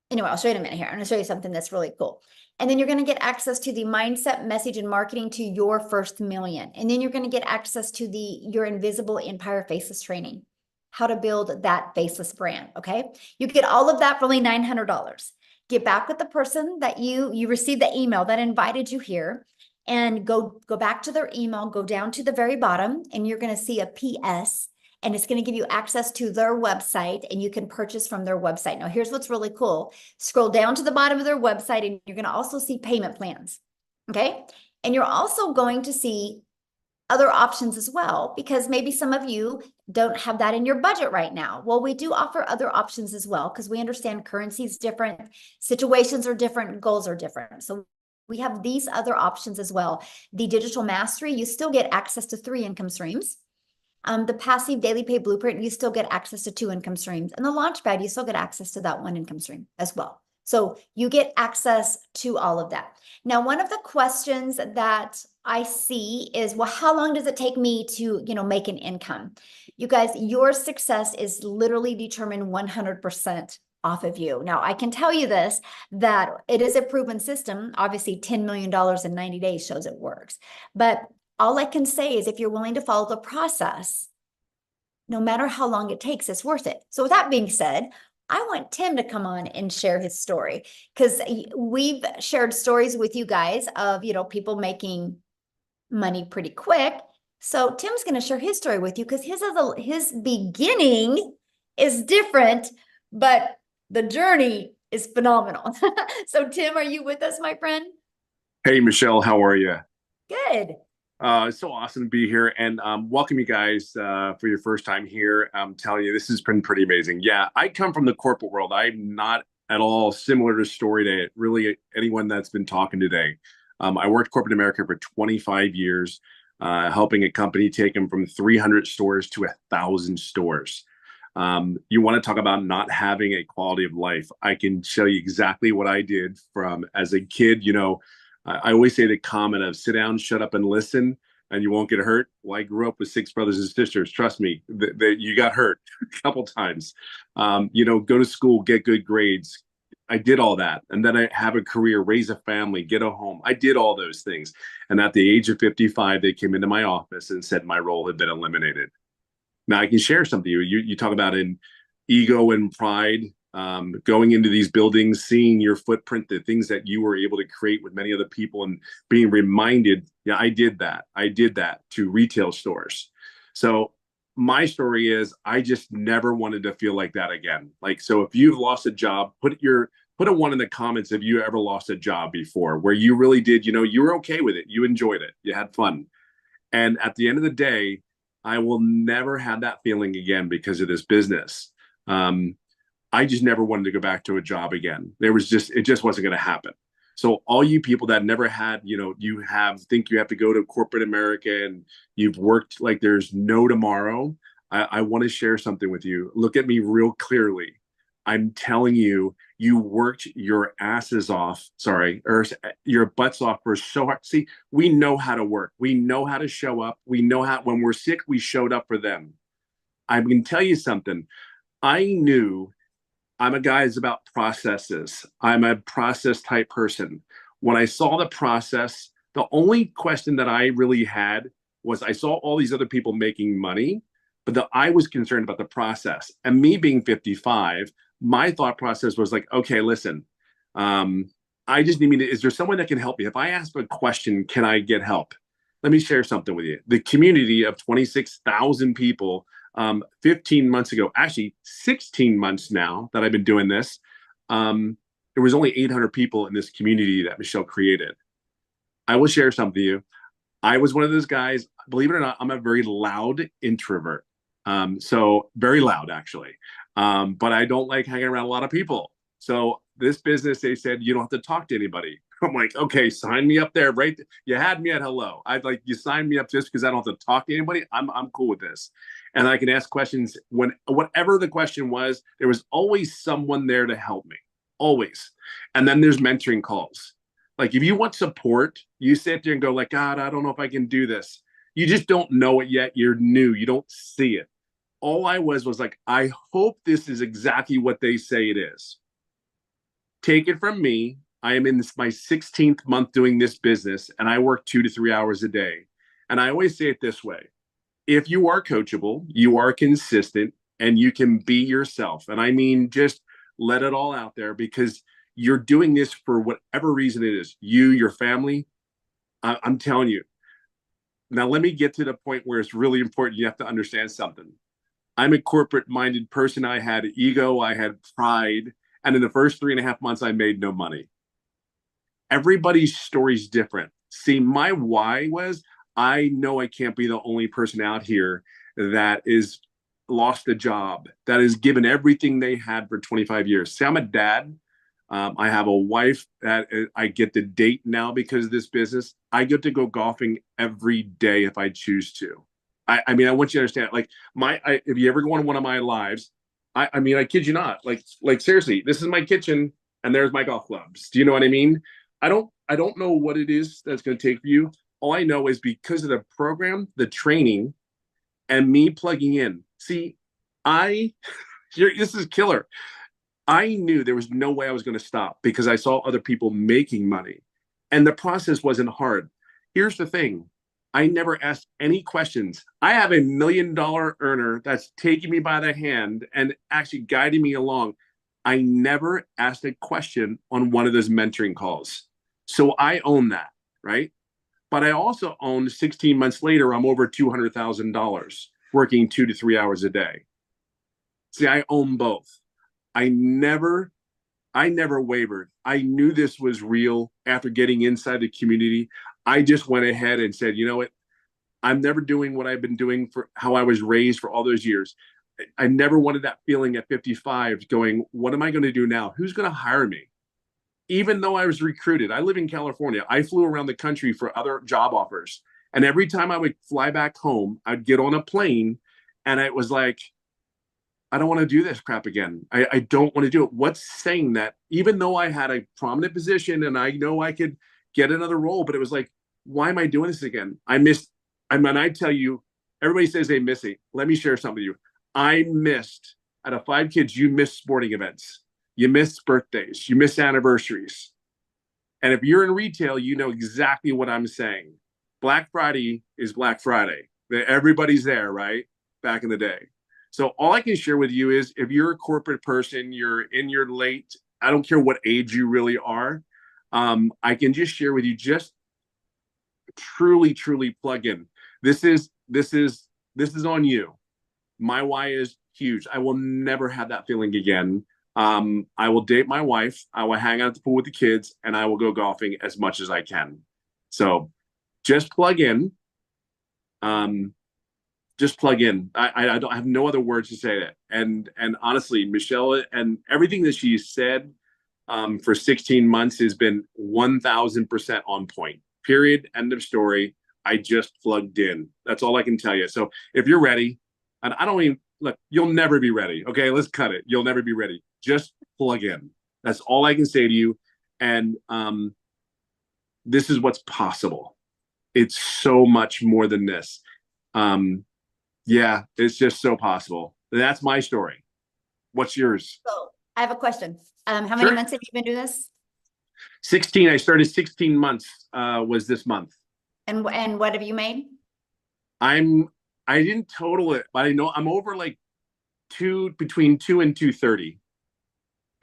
S1: Anyway, I'll show you in a minute here. I'm going to show you something that's really cool. And then you're going to get access to the mindset, message, and marketing to your first million. And then you're going to get access to your invisible empire faceless training, how to build that faceless brand. Okay. You get all of that for only $900. Get back with the person that you received the email that invited you here, and go back to their email, go down to the very bottom, and you're going to see a PS. And it's going to give you access to their website, and you can purchase from their website. Now, here's what's really cool. Scroll down to the bottom of their website, and you're going to also see payment plans. Okay. And you're also going to see other options as well, because maybe some of you don't have that in your budget right now. Well, we do offer other options as well, because we understand currency is different, situations are different, goals are different. So we have these other options as well. The digital mastery, you still get access to 3 income streams. The passive daily pay blueprint, you still get access to 2 income streams. And the launchpad, you still get access to that 1 income stream as well. So you get access to all of that. Now, one of the questions that I see is, well, how long does it take me to, make an income? You guys, your success is literally determined 100% off of you. Now, I can tell you this, that it is a proven system. Obviously, $10 million in 90 days shows it works. But all I can say is if you're willing to follow the process, no matter how long it takes, it's worth it. So with that being said, I want Tim to come on and share his story, because we've shared stories with you guys of, people making money pretty quick. So Tim's going to share his story with you, because his beginning is different, but the journey is phenomenal. So Tim, are you with us, my friend?
S6: Hey, Michelle, how are you?
S1: Good.
S6: It's so awesome to be here, and welcome you guys for your first time here. I'm telling you, this has been pretty amazing. Yeah, I come from the corporate world. I'm not at all similar to story to really anyone that's been talking today. I worked corporate America for 25 years, helping a company take them from 300 stores to 1,000 stores. You want to talk about not having a quality of life. I can show you exactly what I did from as a kid. I always say the comment of sit down, shut up, and listen, and you won't get hurt. Well, I grew up with 6 brothers and sisters. Trust me, you got hurt a couple times. Go to school, get good grades. I did all that. And then I have a career, raise a family, get a home. I did all those things. And at the age of 55, they came into my office and said my role had been eliminated. Now, I can share something. You talk about in ego and pride. Going into these buildings, seeing your footprint, the things that you were able to create with many other people, and being reminded, yeah, I did that. I did that to retail stores. So my story is I just never wanted to feel like that again. So if you've lost a job, put a 1 in the comments if you ever lost a job before, where you really did, you were okay with it. You enjoyed it. You had fun. And at the end of the day, I will never have that feeling again because of this business. I just never wanted to go back to a job again. It just wasn't going to happen. So all you people that never had, think you have to go to corporate America and you've worked like there's no tomorrow. I want to share something with you. Look at me real clearly. I'm telling you, you worked your asses off, or your butts off for so hard. See, we know how to work. We know how to show up. We know how, when we're sick, we showed up for them. I'm going to tell you something. I knew I'm a guy who's about processes. I'm a process type person. When I saw the process, the only question that I really had was I saw all these other people making money, but I was concerned about the process. And me being 55, my thought process was like, okay, listen, I just need is there someone that can help me? If I ask a question, can I get help? Let me share something with you. The community of 26,000 people 15 months ago, actually 16 months now that I've been doing this, There was only 800 people in this community that Michelle created. I will share something with you. I was one of those guys, believe it or not, I'm a very loud introvert. So very loud actually. But I don't like hanging around a lot of people. So this business, they said, you don't have to talk to anybody. I'm like, okay, sign me up there, right? You had me at hello. I'd like you sign me up just because I don't have to talk to anybody. I'm cool with this. And I can ask questions when whatever the question was, there was always someone there to help me. Always. And then there's mentoring calls. Like if you want support, you sit there and go like, God, I don't know if I can do this. You just don't know it yet. You're new. You don't see it. All I was like, I hope this is exactly what they say it is. Take it from me. I am in my 16th month doing this business, and I work 2 to 3 hours a day. And I always say it this way. If you are coachable, you are consistent, and you can be yourself. And I mean, just let it all out there because you're doing this for whatever reason it is. You, your family, I'm telling you. Now, let me get to the point where it's really important. You have to understand something. I'm a corporate-minded person. I had ego. I had pride. And in the first 3.5 months, I made no money. Everybody's story is different. See, my why was I know I can't be the only person out here that is lost a job, that is given everything they had for 25 years. See, I'm a dad. I have a wife that I get to date now because of this business. I get to go golfing every day if I choose to. I mean, I want you to understand, like if you ever go on one of my lives, I mean, I kid you not, like seriously, this is my kitchen and there's my golf clubs. Do you know what I mean? I don't know what it is that's going to take for you. All I know is because of the program, the training, and me plugging in. See, this is killer. I knew there was no way I was going to stop because I saw other people making money. And the process wasn't hard. Here's the thing. I never asked any questions. I have $1 million earner that's taking me by the hand and actually guiding me along. I never asked a question on one of those mentoring calls. So I own that, right? But I also own 16 months later, I'm over $200,000 working 2 to 3 hours a day. See, I own both. I never wavered. I knew this was real after getting inside the community. I just went ahead and said, you know what? I'm never doing what I've been doing for how I was raised for all those years. I never wanted that feeling at 55 going, what am I going to do now? Who's going to hire me? Even though I was recruited, I live in California. I flew around the country for other job offers. And every time I would fly back home, I'd get on a plane and it was like, I don't want to do this crap again. I don't want to do it. What's saying that even though I had a prominent position and I know I could get another role, but it was like, why am I doing this again? I tell you, everybody says they miss it. Let me share something with you. I missed, out of 5 kids, you missed sporting events. You miss birthdays. You miss anniversaries. And if you're in retail, you know exactly what I'm saying. Black Friday is Black Friday. Everybody's there, right? Back in the day. So all I can share with you is if you're a corporate person, you're in your late, I don't care what age you really are, I can just share with you, just truly plug in. This is on you. My why is huge. I will never have that feeling again. I will date my wife. I will hang out at the pool with the kids, and I will go golfing as much as I can. So just plug in. Just plug in. I don't have no other words to say that. And honestly, Michelle and everything that she said for 16 months has been 1000% on point. Period. End of story. I just plugged in. That's all I can tell you. So if you're ready, and I don't even look, you'll never be ready. Okay, let's cut it. You'll never be ready. Just plug in. That's all I can say to you. And this is what's possible. It's so much more than this. Yeah, it's just so possible. That's my story. What's yours?
S1: So I have a question. How many
S6: Sure.
S1: months have you been doing this?
S6: 16. I started 16 months was this month.
S1: And what have you made?
S6: I didn't total it, but I know I'm over like between 2 and 230.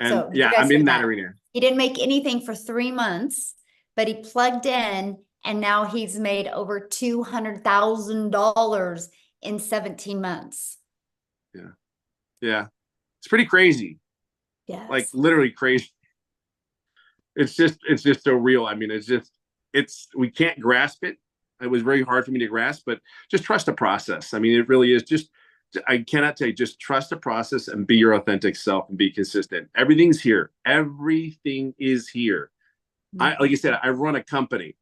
S6: And
S1: So you
S6: yeah,
S1: guys
S6: I'm
S1: hear
S6: in that
S1: that?
S6: arena.
S1: He didn't make anything for 3 months, but he plugged in and now he's made over $200,000 in 17 months.
S6: Yeah. It's pretty crazy. like
S1: Yes.
S6: literally crazy. It's just so real. I mean, we can't grasp it. It was very hard for me to grasp, but just trust the process. I mean, it really is just, I cannot tell you, just trust the process and be your authentic self and be consistent. Everything's here. Everything is here. Like I said, I run a company.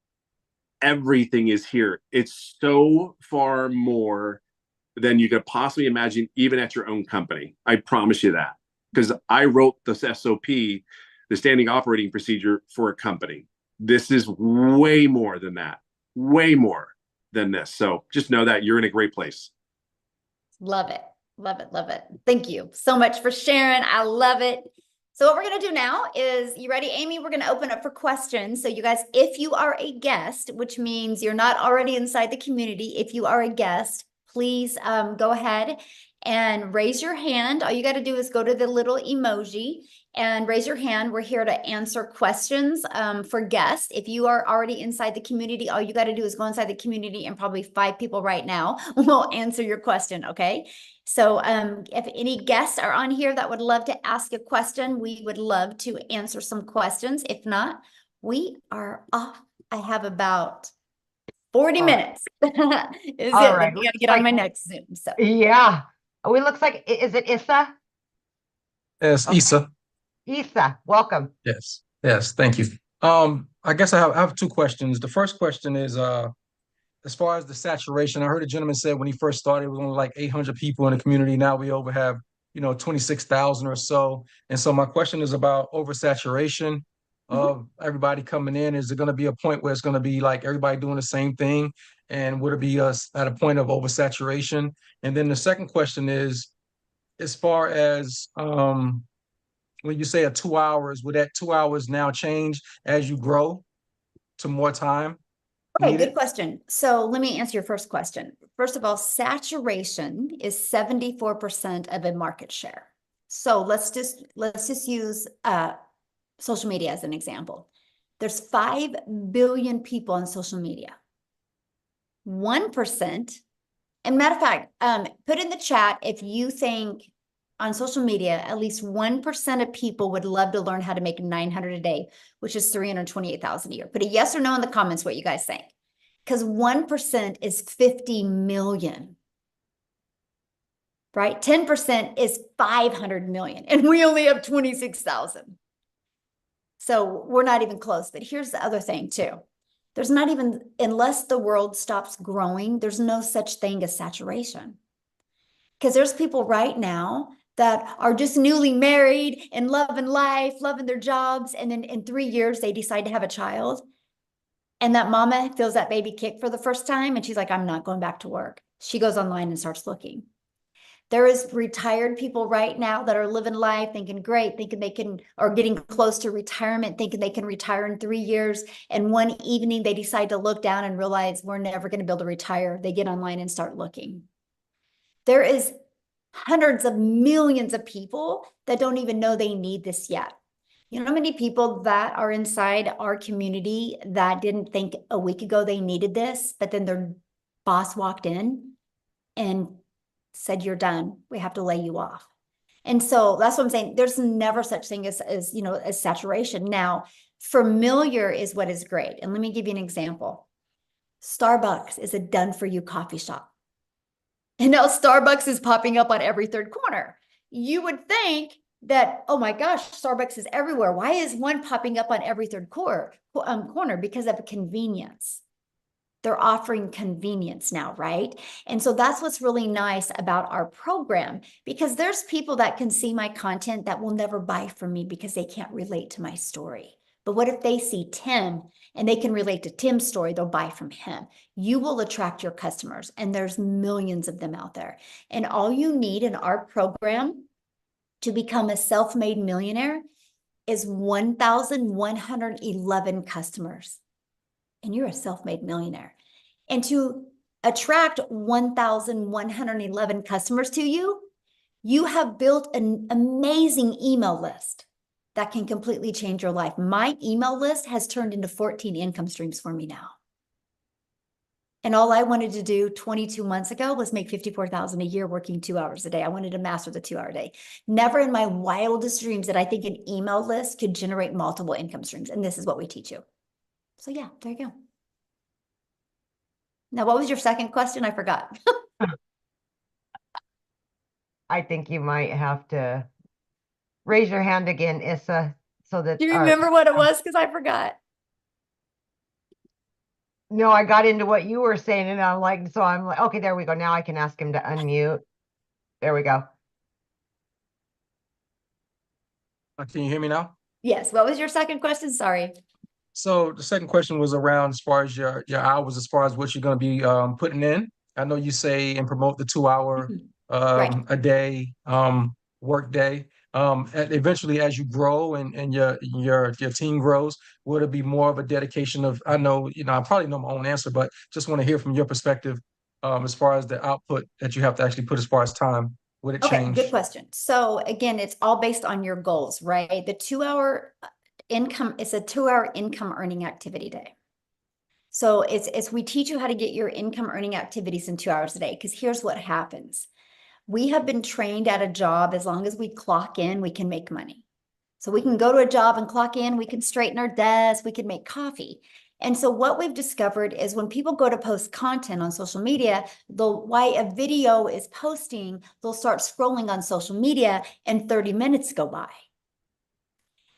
S6: Everything is here. It's so far more than you could possibly imagine, even at your own company. I promise you that. Because I wrote the SOP, the standing operating procedure for a company. This is way more than that, way more than this. So just know that you're in a great place.
S1: Love it. Love it. Love it. Thank you so much for sharing. I love it. So what we're going to do now is, you ready, Amy? We're going to open up for questions. So you guys, if you are a guest, which means you're not already inside the community, if you are a guest, please go ahead and raise your hand. All you got to do is go to the little emoji and raise your hand. We're here to answer questions for guests. If you are already inside the community, all you got to do is go inside the community, and probably 5 people right now will answer your question, okay? So if any guests are on here that would love to ask a question, we would love to answer some questions. If not, we are off. I have about 40 minutes. Is
S2: All
S1: it?
S2: right.
S1: Then we got to get on my next Zoom. So
S2: Yeah. Oh, it looks like, is it Issa?
S7: Yes,
S2: Okay.
S7: Issa.
S2: Issa, welcome.
S7: Yes. Yes. Thank you. I guess I have 2 questions. The first question is, as far as the saturation, I heard a gentleman said when he first started, it was only like 800 people in the community. Now we over have, 26,000 or so. And so my question is about oversaturation of everybody coming in. Is it going to be a point where it's going to be like everybody doing the same thing? And would it be us at a point of oversaturation? And then the second question is, as far as when you say 2 hours, would that 2 hours now change as you grow to more time
S1: okay,
S7: needed?
S1: good question. So let me answer your first question. First of all, saturation is 74% of a market share. So let's just use social media as an example. There's 5 billion people on social media. 1%, and matter of fact, put in the chat if you think on social media, at least 1% of people would love to learn how to make 900 a day, which is 328,000 a year. Put a yes or no in the comments what you guys think. Because 1% is 50 million, right? 10% is 500 million, and we only have 26,000. So we're not even close. But here's the other thing too. There's not even, unless the world stops growing, there's no such thing as saturation. Because there's people right now that are just newly married and loving life, loving their jobs. And then in 3 years, they decide to have a child. And that mama feels that baby kick for the first time. And she's like, I'm not going back to work. She goes online and starts looking. There is retired people right now that are living life, thinking great, thinking they can, or getting close to retirement, thinking they can retire in 3 years. And one evening they decide to look down and realize we're never going to be able to retire. They get online and start looking. There is hundreds of millions of people that don't even know they need this yet. You know how many people that are inside our community that didn't think a week ago they needed this, but then their boss walked in and said, you're done. We have to lay you off. And so that's what I'm saying. There's never such thing as saturation. Now, familiar is what is great. And let me give you an example. Starbucks is a done for you coffee shop. And now Starbucks is popping up on every 3rd corner. You would think that, oh my gosh, Starbucks is everywhere. Why is one popping up on every 3rd corner? Because of convenience. They're offering convenience now, right? And so that's what's really nice about our program, because there's people that can see my content that will never buy from me because they can't relate to my story. But what if they see Tim and they can relate to Tim's story? They'll buy from him. You will attract your customers, and there's millions of them out there. And all you need in our program to become a self-made millionaire is 1,111 customers. And you're a self-made millionaire. And to attract 1,111 customers to you, you have built an amazing email list that can completely change your life. My email list has turned into 14 income streams for me now. And all I wanted to do 22 months ago was make 54,000 a year working 2 hours a day. I wanted to master the 2 hour day. Never in my wildest dreams did I think an email list could generate multiple income streams. And this is what we teach you. So yeah, there you go. Now, what was your second question? I forgot.
S2: I think you might have to raise your hand again, Issa, so that
S1: Do you remember what it was? Because I forgot.
S2: No, I got into what you were saying, and I'm like, okay, there we go. Now I can ask him to unmute. There we go.
S7: Can you hear me now?
S1: Yes. What was your second question? Sorry.
S7: So the second question was around as far as your hours, as far as what you're going to be putting in. I know you say and promote the 2 hour
S1: Right.
S7: a day work day. Eventually, as you grow and your team grows, would it be more of a dedication of? I know I probably know my own answer, but just want to hear from your perspective as far as the output that you have to actually put as far as time. Would it
S1: Okay,
S7: change?
S1: good question. So again, it's all based on your goals, right? The 2 hour income is a 2 hour income earning activity day. So it's we teach you how to get your income earning activities in 2 hours a day. Because here's what happens. We have been trained at a job, as long as we clock in, we can make money. So we can go to a job and clock in, we can straighten our desk, we can make coffee. And so what we've discovered is when people go to post content on social media, while a video is posting, they'll start scrolling on social media and 30 minutes go by.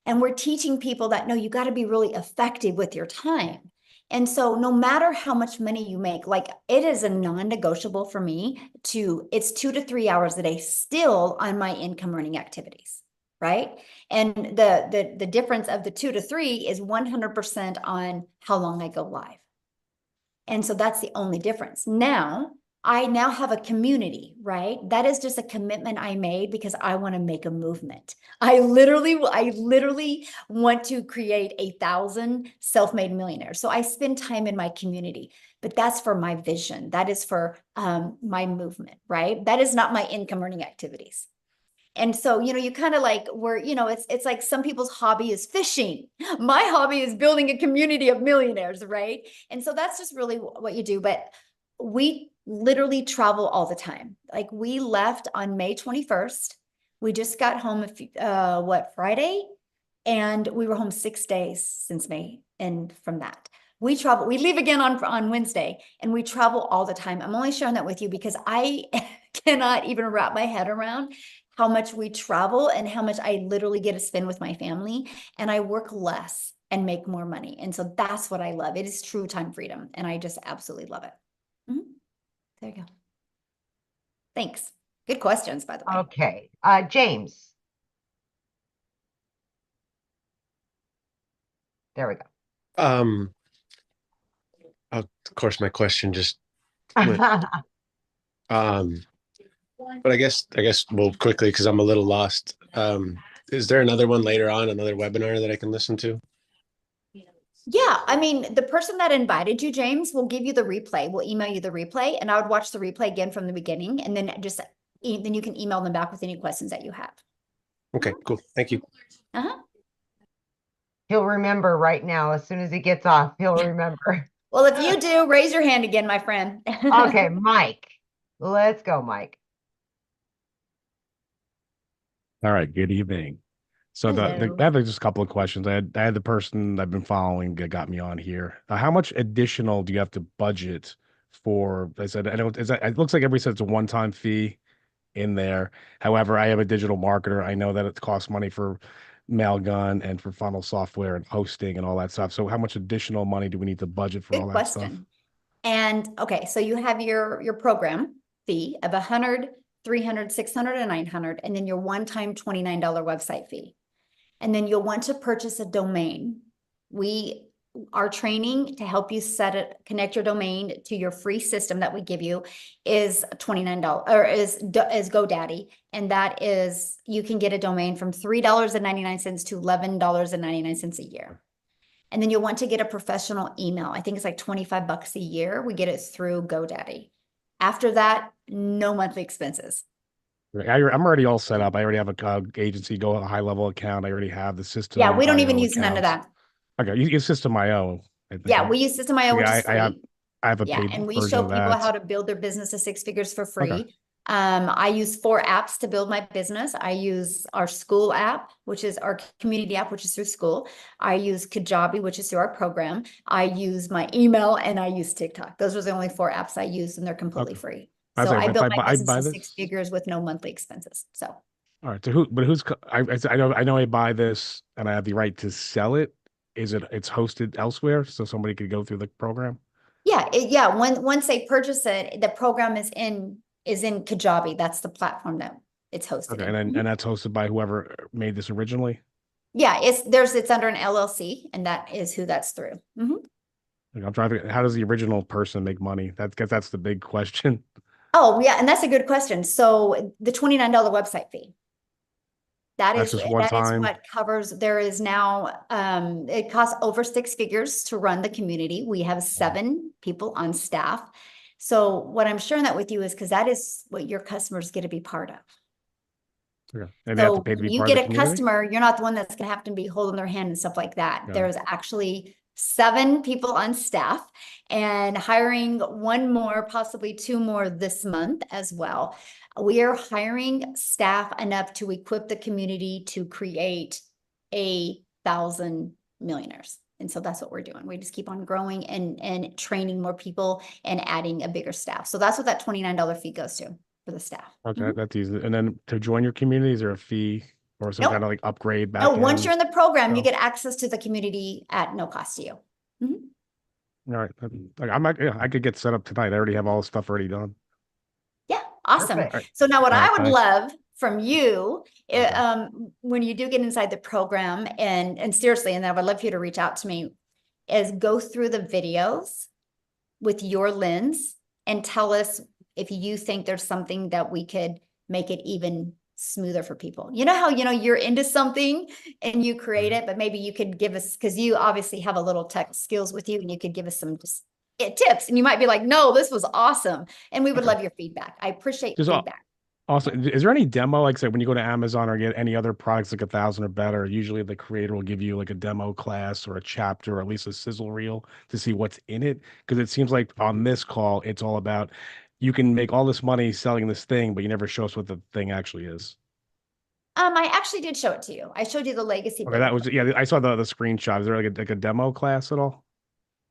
S1: And we're teaching people that, no, you got to be really effective with your time. And so no matter how much money you make, like it is a non-negotiable for me it's 2 to 3 hours a day still on my income earning activities, right? And the difference of the 2 to 3 is 100% on how long I go live. And so that's the only difference. I now have a community, right? That is just a commitment I made because I want to make a movement. I literally want to create 1,000 self-made millionaires. So I spend time in my community, but that's for my vision. That is for my movement, right? That is not my income earning activities. And so, you kind of like it's like some people's hobby is fishing. My hobby is building a community of millionaires, right? And so that's just really what you do. But we literally travel all the time. Like we left on May 21st. We just got home Friday? And we were home 6 days since May. And from that, we travel, we leave again on Wednesday, and we travel all the time. I'm only sharing that with you because I cannot even wrap my head around how much we travel and how much I literally get to spend with my family, and I work less and make more money. And so that's what I love. It is true time freedom, and I just absolutely love it. There you go. Thanks. Good questions, by the way.
S2: Okay. James. There we go.
S8: Of course, my question just went. But I guess we'll quickly, because I'm a little lost. Is there another one later on, another webinar that I can listen to?
S1: Yeah, I mean, the person that invited you, James, will give you the replay. We'll email you the replay, and I would watch the replay again from the beginning, and then then you can email them back with any questions that you have.
S8: Okay, cool. Thank you.
S2: He'll remember right now. As soon as he gets off, he'll remember.
S1: Well, if you do, raise your hand again, my friend.
S2: Okay, Mike. Let's go, Mike.
S9: All right, good evening. So
S1: Hello.
S9: I have just a couple of questions. I had the person I've been following that got me on here. How much additional do you have to budget for? I said, I don't, it looks like everybody said it's a one-time fee in there. However, I am a digital marketer. I know that it costs money for Mailgun and for funnel software and hosting and all that stuff. So how much additional money do we need to budget for all that stuff?
S1: And okay, so you have your program fee of 100, 300, 600, and 900, and then your one-time $29 website fee. And then you'll want to purchase a domain. Our training to help you connect your domain to your free system that we give you is $29, or is GoDaddy. And that is, you can get a domain from $3.99 to $11.99 a year. And then you'll want to get a professional email. I think it's like $25 a year. We get it through GoDaddy. After that, no monthly expenses.
S9: I'm already all set up. I already have a agency, a high level account. I already have the system.
S1: Yeah, we don't even use none of that.
S9: Okay, you use System.io.
S1: Yeah, we use System.io, which is free.
S9: I have a
S1: Yeah,
S9: paid
S1: and we
S9: version
S1: show
S9: of
S1: people
S9: that.
S1: how to build their business to 6 figures for
S9: Okay.
S1: free. I use 4 apps to build my business. I use our school app, which is our community app, which is through school. I use Kajabi, which is through our program. I use my email, and I use TikTok. Those are the only 4 apps I use, and they're completely
S9: Okay.
S1: free.
S9: I was
S1: So
S9: like,
S1: I
S9: if
S1: built
S9: I
S1: my
S9: buy, I
S1: business
S9: buy
S1: to
S9: this.
S1: 6 figures with no monthly expenses. So
S9: All right. So who? But who's? I know I buy this, and I have the right to sell it. It's hosted elsewhere, so somebody could go through the program.
S1: yeah, once they purchase it, the program is in Kajabi. That's the platform that it's hosted
S9: Okay,
S1: in.
S9: and then and that's hosted by whoever made this originally.
S1: Yeah, it's under an LLC, and that is who that's through.
S9: Like, I'm trying to. How does the original person make money? That's the big question.
S1: Oh, yeah, and that's a good question. So the $29 website fee.
S9: That's just one
S1: That is
S9: time.
S1: what covers. There is now it costs over 6 figures to run the community. We have 7 people on staff. So what I'm sharing that with you is because that is what your customers get to be part of.
S9: Okay. And they have to
S1: So
S9: pay to be
S1: when you
S9: part of
S1: get
S9: the
S1: a
S9: community.
S1: customer, you're not the one that's gonna have to be holding their hand and stuff like that.
S9: Yeah.
S1: There's actually 7 people on staff, and hiring 1 more, possibly 2 more this month as well. We are hiring staff enough to equip the community to create 1,000 millionaires. And so that's what we're doing. We just keep on growing and training more people and adding a bigger staff. So that's what that $29 fee goes to for the staff.
S9: Okay, that's easy. And then to join your community, is there a fee or some
S1: Nope.
S9: kind of like upgrade back
S1: No, once you're in the program, you
S9: So-
S1: get access to the community at no cost to you.
S9: All right. Like I could get set up tonight. I already have all the stuff already done.
S1: Yeah, awesome.
S2: Perfect.
S1: So now what
S9: All
S1: I
S9: right,
S1: would
S9: thanks.
S1: love from you,
S9: Okay.
S1: when you do get inside the program, and seriously, and I would love for you to reach out to me, is go through the videos with your lens and tell us if you think there's something that we could make it even smoother for people. You know how, you're into something and you create it, but maybe you could give us, because you obviously have a little tech skills with you, and you could give us some just tips, and you might be like, no, this was awesome. And we would
S9: Okay.
S1: love your feedback. I appreciate
S9: Just
S1: feedback.
S9: Also, is there any demo? Like, say, when you go to Amazon or get any other products like 1,000 or better, usually the creator will give you like a demo class or a chapter or at least a sizzle reel to see what's in it. Because it seems like on this call, it's all about you can make all this money selling this thing, but you never show us what the thing actually is.
S1: I actually did show it to you. I showed you the legacy.
S9: Okay, that was I saw the screenshot. Is there like a demo class at all?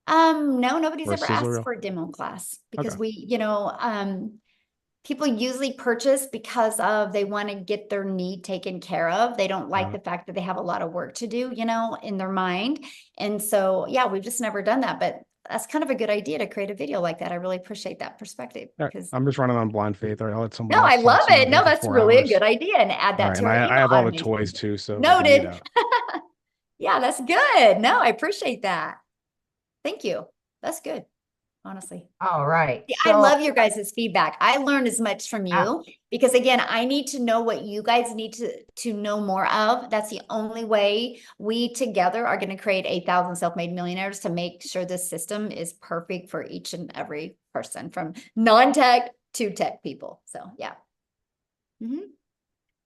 S1: No, nobody's
S9: Or a
S1: ever
S9: sizzle
S1: asked
S9: reel?
S1: for a demo class because
S9: Okay.
S1: people usually purchase because they want to get their need taken care of. They don't like the fact that they have a lot of work to do, in their mind. And so, yeah, we've just never done that, but that's kind of a good idea to create a video like that. I really appreciate that perspective
S9: All right,
S1: because
S9: I'm just running on blind faith. All right, I'll let somebody
S1: no,
S9: else
S1: I
S9: talk
S1: love
S9: so I'm
S1: it.
S9: here
S1: No,
S9: for
S1: that's
S9: 4
S1: really a
S9: hours.
S1: good idea, and add
S9: All
S1: that
S9: right,
S1: to
S9: and
S1: our
S9: I
S1: email
S9: have all the
S1: automation.
S9: toys too, so I can eat
S1: Noted.
S9: out.
S1: Yeah, that's good. No, I appreciate that. Thank you. That's good, honestly.
S2: All right.
S1: I
S2: So
S1: love your guys' feedback. I learn as much from you because again, I need to know what you guys need to know more of. That's the only way we together are going to create 1,000 self-made millionaires to make sure this system is perfect for each and every person from non-tech to tech people. So yeah.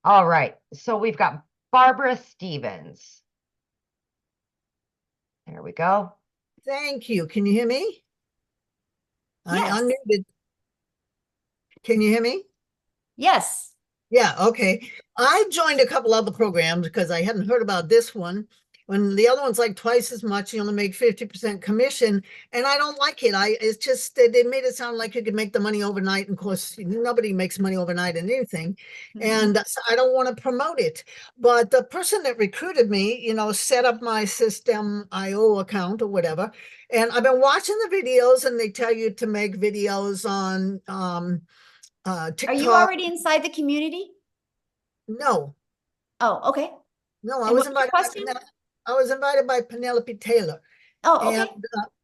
S2: all right. So we've got Barbara Stevens. There we go.
S10: Thank you. Can you hear me?
S1: Yes.
S10: I unmuted. Can you hear me?
S1: Yes.
S10: Yeah, okay. I joined a couple other programs because I hadn't heard about this one. When the other one's like twice as much, you only make 50% commission, and I don't like it. It's just they made it sound like you could make the money overnight. And of course, nobody makes money overnight in anything, and so I don't want to promote it. But the person that recruited me, set up my System.io account or whatever, and I've been watching the videos, and they tell you to make videos on TikTok.
S1: Are you already inside the community?
S10: No.
S1: Oh, okay.
S10: No, I
S1: And
S10: was
S1: what was your
S10: invited by
S1: question?
S10: I was invited by Penelope Taylor.
S1: Oh,
S10: And
S1: okay.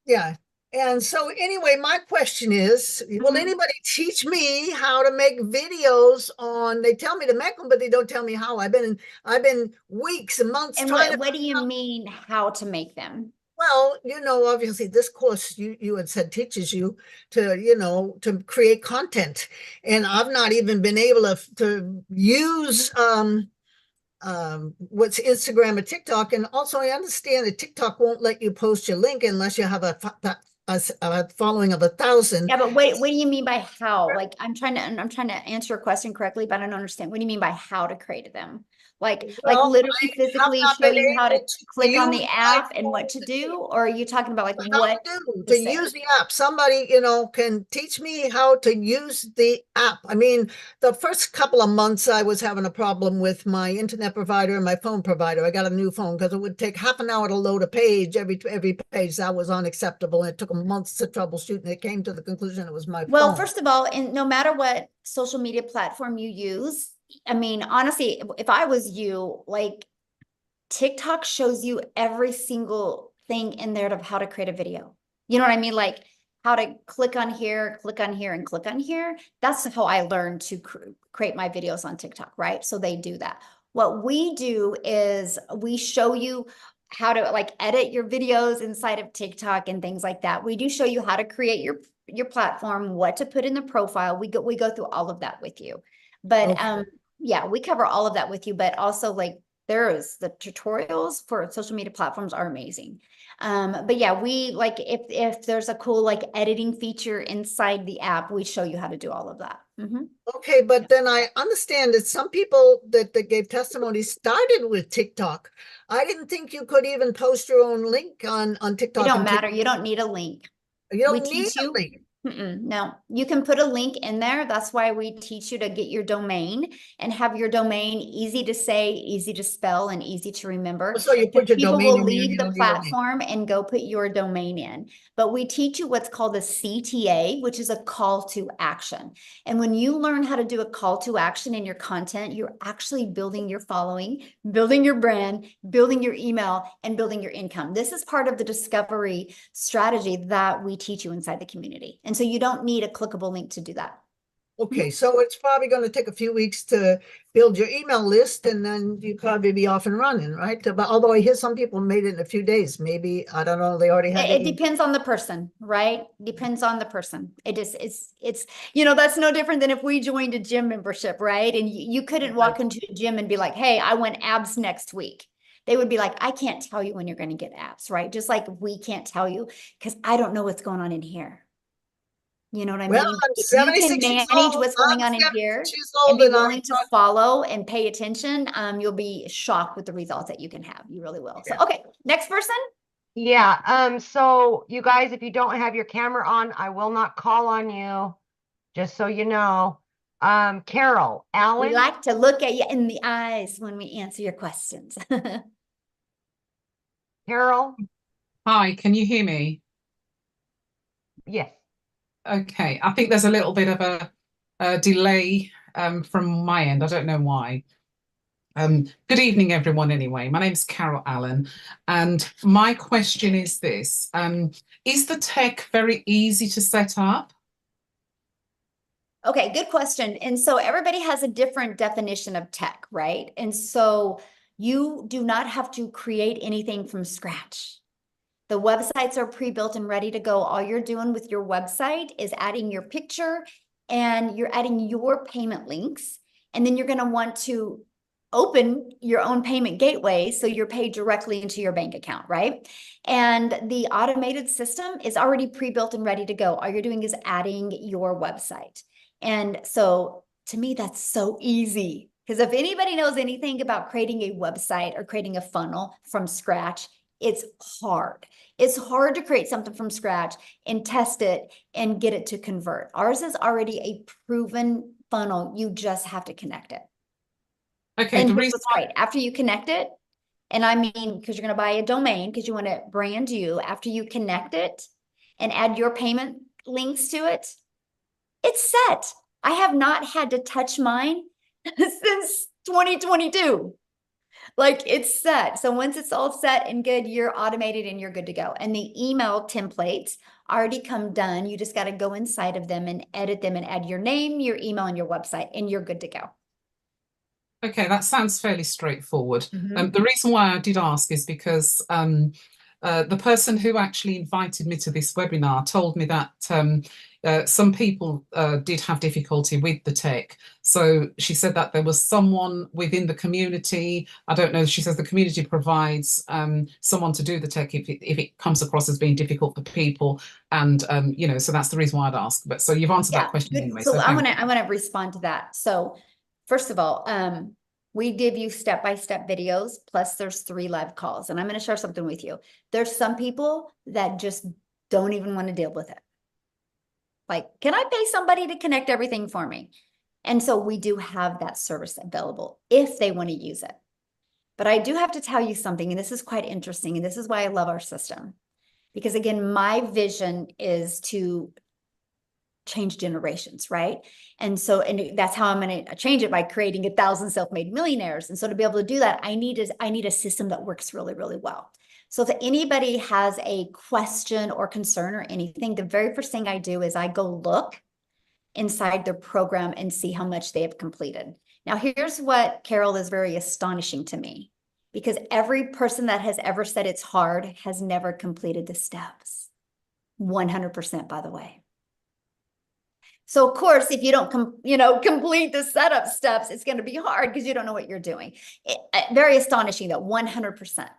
S10: yeah. And so anyway, my question is, will anybody teach me how to make videos on, they tell me to make them, but they don't tell me how. I've been weeks and months
S1: And
S10: trying to.
S1: what do you mean how to make them?
S10: Well, obviously this course you had said teaches you to, to create content. And I've not even been able to use what's Instagram or TikTok. And also I understand that TikTok won't let you post your link unless you have a a following of 1,000.
S1: Yeah, but what do you mean by how? Like, I'm trying to answer your question correctly, but I don't understand. What do you mean by how to create them? Like
S10: Well,
S1: literally
S10: I have
S1: physically
S10: not
S1: show
S10: been
S1: you how to
S10: able to
S1: click on
S10: use
S1: the
S10: my
S1: app and what to
S10: phone
S1: do? Or are you talking about like
S10: how
S1: what
S10: to do
S1: to
S10: to
S1: say?
S10: use the app. Somebody, can teach me how to use the app. I mean, the first couple of months I was having a problem with my internet provider and my phone provider. I got a new phone because it would take half an hour to load a page. Every page that was unacceptable. And it took months to troubleshoot, and it came to the conclusion it was my
S1: Well,
S10: phone.
S1: first of all, and no matter what social media platform you use, I mean, honestly, if I was you, like TikTok shows you every single thing in there of how to create a video. You know what I mean? Like how to click on here, and click on here. That's how I learned to create my videos on TikTok, right? So they do that. What we do is we show you how to like edit your videos inside of TikTok and things like that. We do show you how to create your platform, what to put in the profile. We go through all of that with you. But
S10: Okay.
S1: yeah, we cover all of that with you, but also like the tutorials for social media platforms are amazing. But yeah, we like if there's a cool like editing feature inside the app, we show you how to do all of that.
S10: Okay, but then I understand that some people that gave testimony started with TikTok. I didn't think you could even post your own link on
S1: It
S10: TikTok
S1: don't
S10: and
S1: matter. You don't need a link.
S10: you
S1: We
S10: don't need
S1: teach
S10: a
S1: you.
S10: link.
S1: No, you can put a link in there. That's why we teach you to get your domain and have your domain easy to say, easy to spell, and easy to remember.
S10: So you
S1: Because
S10: put your
S1: people
S10: domain
S1: will
S10: in there,
S1: leave
S10: you
S1: the
S10: don't need a link.
S1: platform and go put your domain in. But we teach you what's called a CTA, which is a call to action. And when you learn how to do a call to action in your content, you're actually building your following, building your brand, building your email, and building your income. This is part of the discovery strategy that we teach you inside the community. And so you don't need a clickable link to do that.
S10: Okay, so it's probably going to take a few weeks to build your email list, and then you probably be off and running, right? But although I hear some people made it in a few days, maybe, I don't know, they already had
S1: It depends on the person, right? Depends on the person. It just it's that's no different than if we joined a gym membership, right? And you couldn't walk into a gym and be like, hey, I want abs next week. They would be like, I can't tell you when you're going to get abs, right? Just like we can't tell you because I don't know what's going on in here. You know what I
S10: Well,
S1: mean?
S10: I'm
S1: If you can
S10: 76 years
S1: manage
S10: old.
S1: what's going
S10: I'm
S1: on in here
S10: 76 years
S1: and
S10: old,
S1: be
S10: and I'm
S1: willing to follow and pay attention, you'll be shocked with the results that you can have. You really will. So, okay, next person.
S2: Yeah, so you guys, if you don't have your camera on, I will not call on you, just so you know. Carol,
S1: We
S2: Alan,
S1: like to look at you in the eyes when we answer your questions.
S2: Carol,
S11: Hi, can you hear me?
S2: yes.
S11: Okay, I think there's a little bit of a delay from my end. I don't know why. Good evening, everyone, anyway. My name's Carol Allen, and my question is this. Is the tech very easy to set up?
S1: Okay, good question. And so everybody has a different definition of tech, right? And so you do not have to create anything from scratch. The websites are pre-built and ready to go. All you're doing with your website is adding your picture and you're adding your payment links. And then you're going to want to open your own payment gateway so you're paid directly into your bank account, right? And the automated system is already pre-built and ready to go. All you're doing is adding your website. And so to me, that's so easy. Because if anybody knows anything about creating a website or creating a funnel from scratch, it's hard. It's hard to create something from scratch and test it and get it to convert. Ours is already a proven funnel. You just have to connect it.
S11: Okay,
S1: And
S11: the
S1: here's
S11: reason
S1: what's great. After you connect it, and I mean, because you're going to buy a domain because you want to brand you, after you connect it and add your payment links to it, it's set. I have not had to touch mine since 2022. Like it's set. So once it's all set and good, you're automated and you're good to go. And the email templates already come done. You just got to go inside of them and edit them and add your name, your email, and your website, and you're good to go.
S11: Okay, that sounds fairly straightforward.
S1: Mhm.
S11: The reason why I did ask is because the person who actually invited me to this webinar told me that some people did have difficulty with the tech. So she said that there was someone within the community. I don't know. She says the community provides someone to do the tech if it comes across as being difficult for people. And you know, so that's the reason why I'd ask. But so you've answered that question
S1: good.
S11: anyway.
S1: So
S11: So
S1: I
S11: thank
S1: want to respond to that. So first of all, we give you step-by-step videos, plus there's 3 live calls. And I'm going to share something with you. There's some people that just don't even want to deal with it. Like, can I pay somebody to connect everything for me? And so we do have that service available if they want to use it. But I do have to tell you something, and this is quite interesting, and this is why I love our system. Because again, my vision is to change generations, right? And so, and that's how I'm going to change it, by creating 1,000 self-made millionaires. And so to be able to do that, I need a system that works really, really well. So if anybody has a question or concern or anything, the very first thing I do is I go look inside their program and see how much they have completed. Now, here's what, Carol, is very astonishing to me, because every person that has ever said it's hard has never completed the steps. 100%, by the way. So of course, if you don't complete the setup steps, it's going to be hard because you don't know what you're doing. Very astonishing that 100%.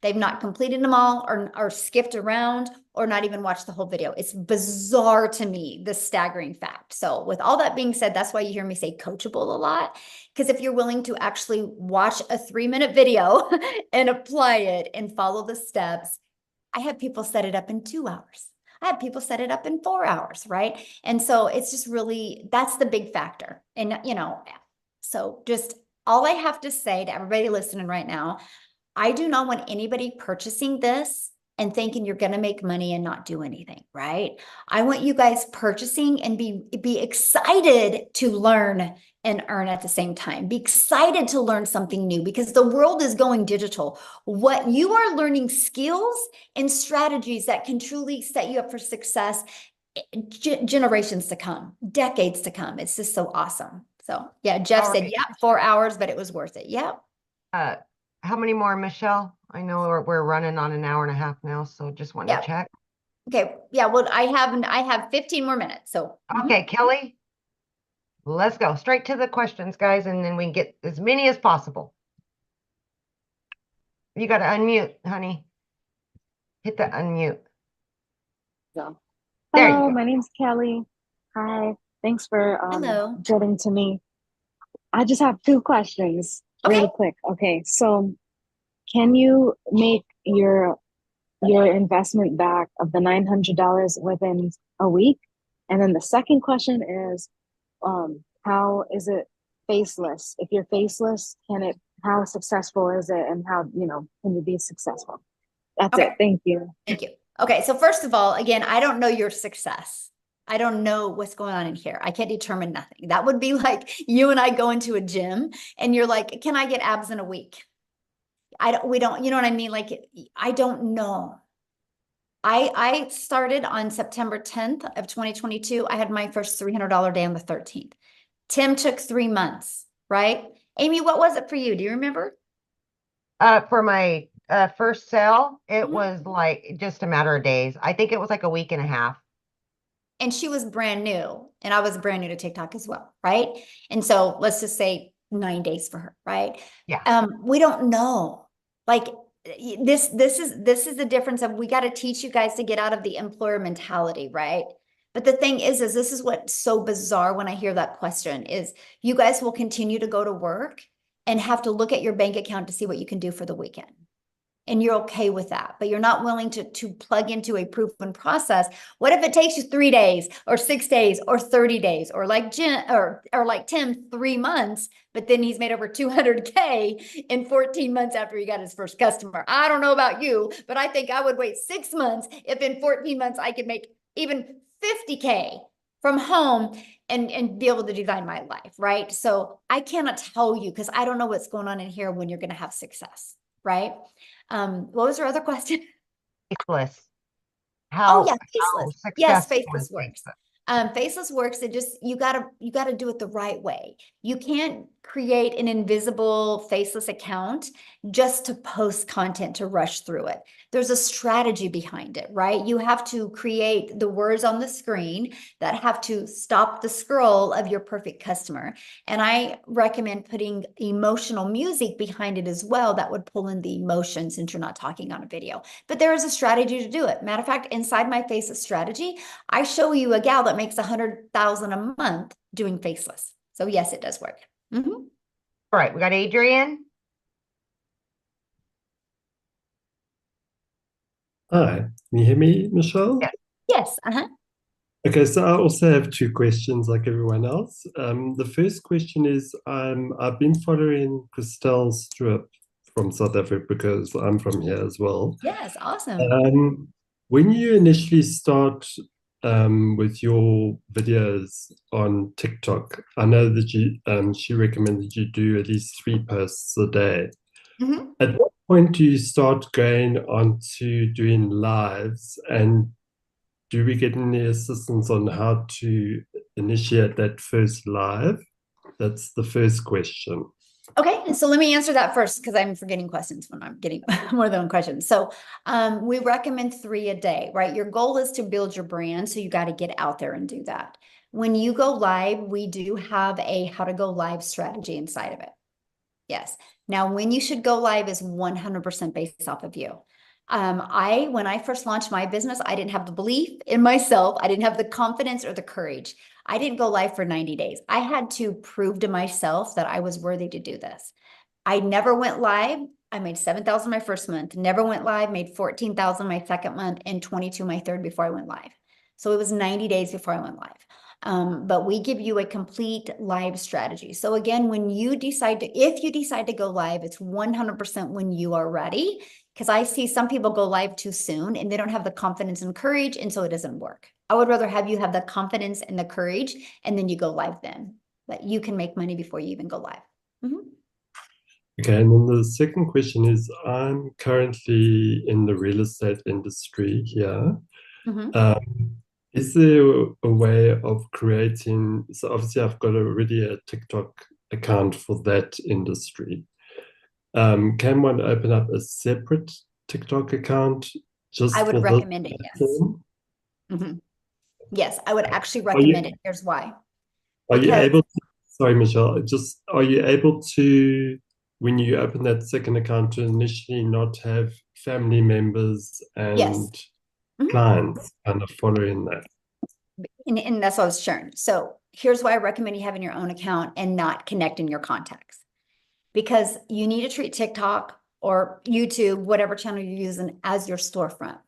S1: They've not completed them all, or skipped around, or not even watched the whole video. It's bizarre to me, the staggering fact. So with all that being said, that's why you hear me say coachable a lot. Because if you're willing to actually watch a 3-minute video and apply it and follow the steps, I have people set it up in 2 hours. I have people set it up in 4 hours, right? And so it's just really, that's the big factor. And, so just all I have to say to everybody listening right now, I do not want anybody purchasing this and thinking you're going to make money and not do anything, right? I want you guys purchasing and be excited to learn and earn at the same time. Be excited to learn something new, because the world is going digital. What you are learning, skills and strategies that can truly set you up for success, generations to come, decades to come. It's just so awesome. So yeah, Jeff said, yeah, 4 hours, but it was worth it. Yeah.
S2: How many more, Michelle? I know we're running on an hour and a half now, so just wanted to check.
S1: Okay. Yeah. Well, I have 15 more minutes. So
S2: okay, Kelly, let's go straight to the questions, guys, and then we can get as many as possible. You got to unmute, honey. Hit the unmute.
S12: So,
S2: there
S12: hello,
S2: you go.
S12: My name's Kelly. Hi. Thanks for
S1: hello.
S12: getting to me. I just have 2 questions. Really quick. Okay, so can you make your investment back of the $900 within a week? And then the second question is, how is it faceless? If you're faceless, how successful is it, and how, can you be successful? That's it. Thank you.
S1: Thank you. Okay, so first of all, again, I don't know your success. I don't know what's going on in here. I can't determine nothing. That would be like you and I go into a gym and you're like, can I get abs in a week? We don't, you know what I mean? Like, I don't know. I started on September 10th of 2022. I had my first $300 day on the 13th. Tim took 3 months, right? Amy, what was it for you? Do you remember?
S2: For my first sale, it was like just a matter of days. I think it was like a week and a half.
S1: And she was brand new, and I was brand new to TikTok as well, right? And so let's just say 9 days for her, right?
S2: Yeah.
S1: We don't know. Like this is the difference of, we got to teach you guys to get out of the employer mentality, right? But the thing is this is what's so bizarre when I hear that question is, you guys will continue to go to work and have to look at your bank account to see what you can do for the weekend. And you're okay with that, but you're not willing to plug into a proven process. What if it takes you 3 days or 6 days or 30 days, or like Jim or like Tim, 3 months, but then he's made over 200K in 14 months after he got his first customer? I don't know about you, but I think I would wait 6 months if in 14 months I could make even 50K from home and be able to design my life, right? So I cannot tell you, because I don't know what's going on in here when you're going to have success, right? What was your other question?
S2: Faceless.
S1: Oh yeah, faceless. Yes, faceless works. Faceless works. You gotta do it the right way. You can't create an invisible faceless account just to post content to rush through it. There's a strategy behind it, right? You have to create the words on the screen that have to stop the scroll of your perfect customer. And I recommend putting emotional music behind it as well that would pull in the emotion since you're not talking on a video. But there is a strategy to do it. Matter of fact, inside my faceless strategy, I show you a gal that makes 100,000 a month doing faceless. So yes, it does work.
S2: All right, we got Adrian.
S13: Hi, can you hear me, Michelle?
S2: Yes.
S1: Yes.
S13: Okay, so I also have two questions like everyone else. The first question is I've been following Christelle Stewart from South Africa because I'm from here as well.
S1: Yes, awesome.
S13: When you initially start with your videos on TikTok, I know that she recommended you do at least 3 posts a day. At what point do you start going on to doing lives, and do we get any assistance on how to initiate that first live? That's the first question.
S1: Okay, so let me answer that first because I'm forgetting questions when I'm getting more than one question. So we recommend 3 a day, right? Your goal is to build your brand, so you got to get out there and do that. When you go live, we do have a how to go live strategy inside of it. Yes. Now, when you should go live is 100% based off of you. When I first launched my business, I didn't have the belief in myself. I didn't have the confidence or the courage. I didn't go live for 90 days. I had to prove to myself that I was worthy to do this. I never went live. I made 7,000 my first month, never went live, made 14,000 my second month, and 22 my third before I went live. So it was 90 days before I went live. But we give you a complete live strategy. So again, if you decide to go live, it's 100% when you are ready. Because I see some people go live too soon and they don't have the confidence and courage, and so it doesn't work. I would rather have you have the confidence and the courage, and then you go live then. But you can make money before you even go live.
S13: Okay, and then the second question is, I'm currently in the real estate industry here. Is there a way of creating, so obviously I've got already a TikTok account for that industry. Can one open up a separate TikTok account just
S1: I would
S13: for
S1: recommend it, yes. Yes, I would actually recommend it. Here's why.
S13: Are you able to, sorry, Michelle, are you able to, when you open that second account, to initially not have family members and clients kind of following that?
S1: And that's what I was sharing. So here's why I recommend you having your own account and not connecting your contacts. Because you need to treat TikTok or YouTube, whatever channel you're using, as your storefront.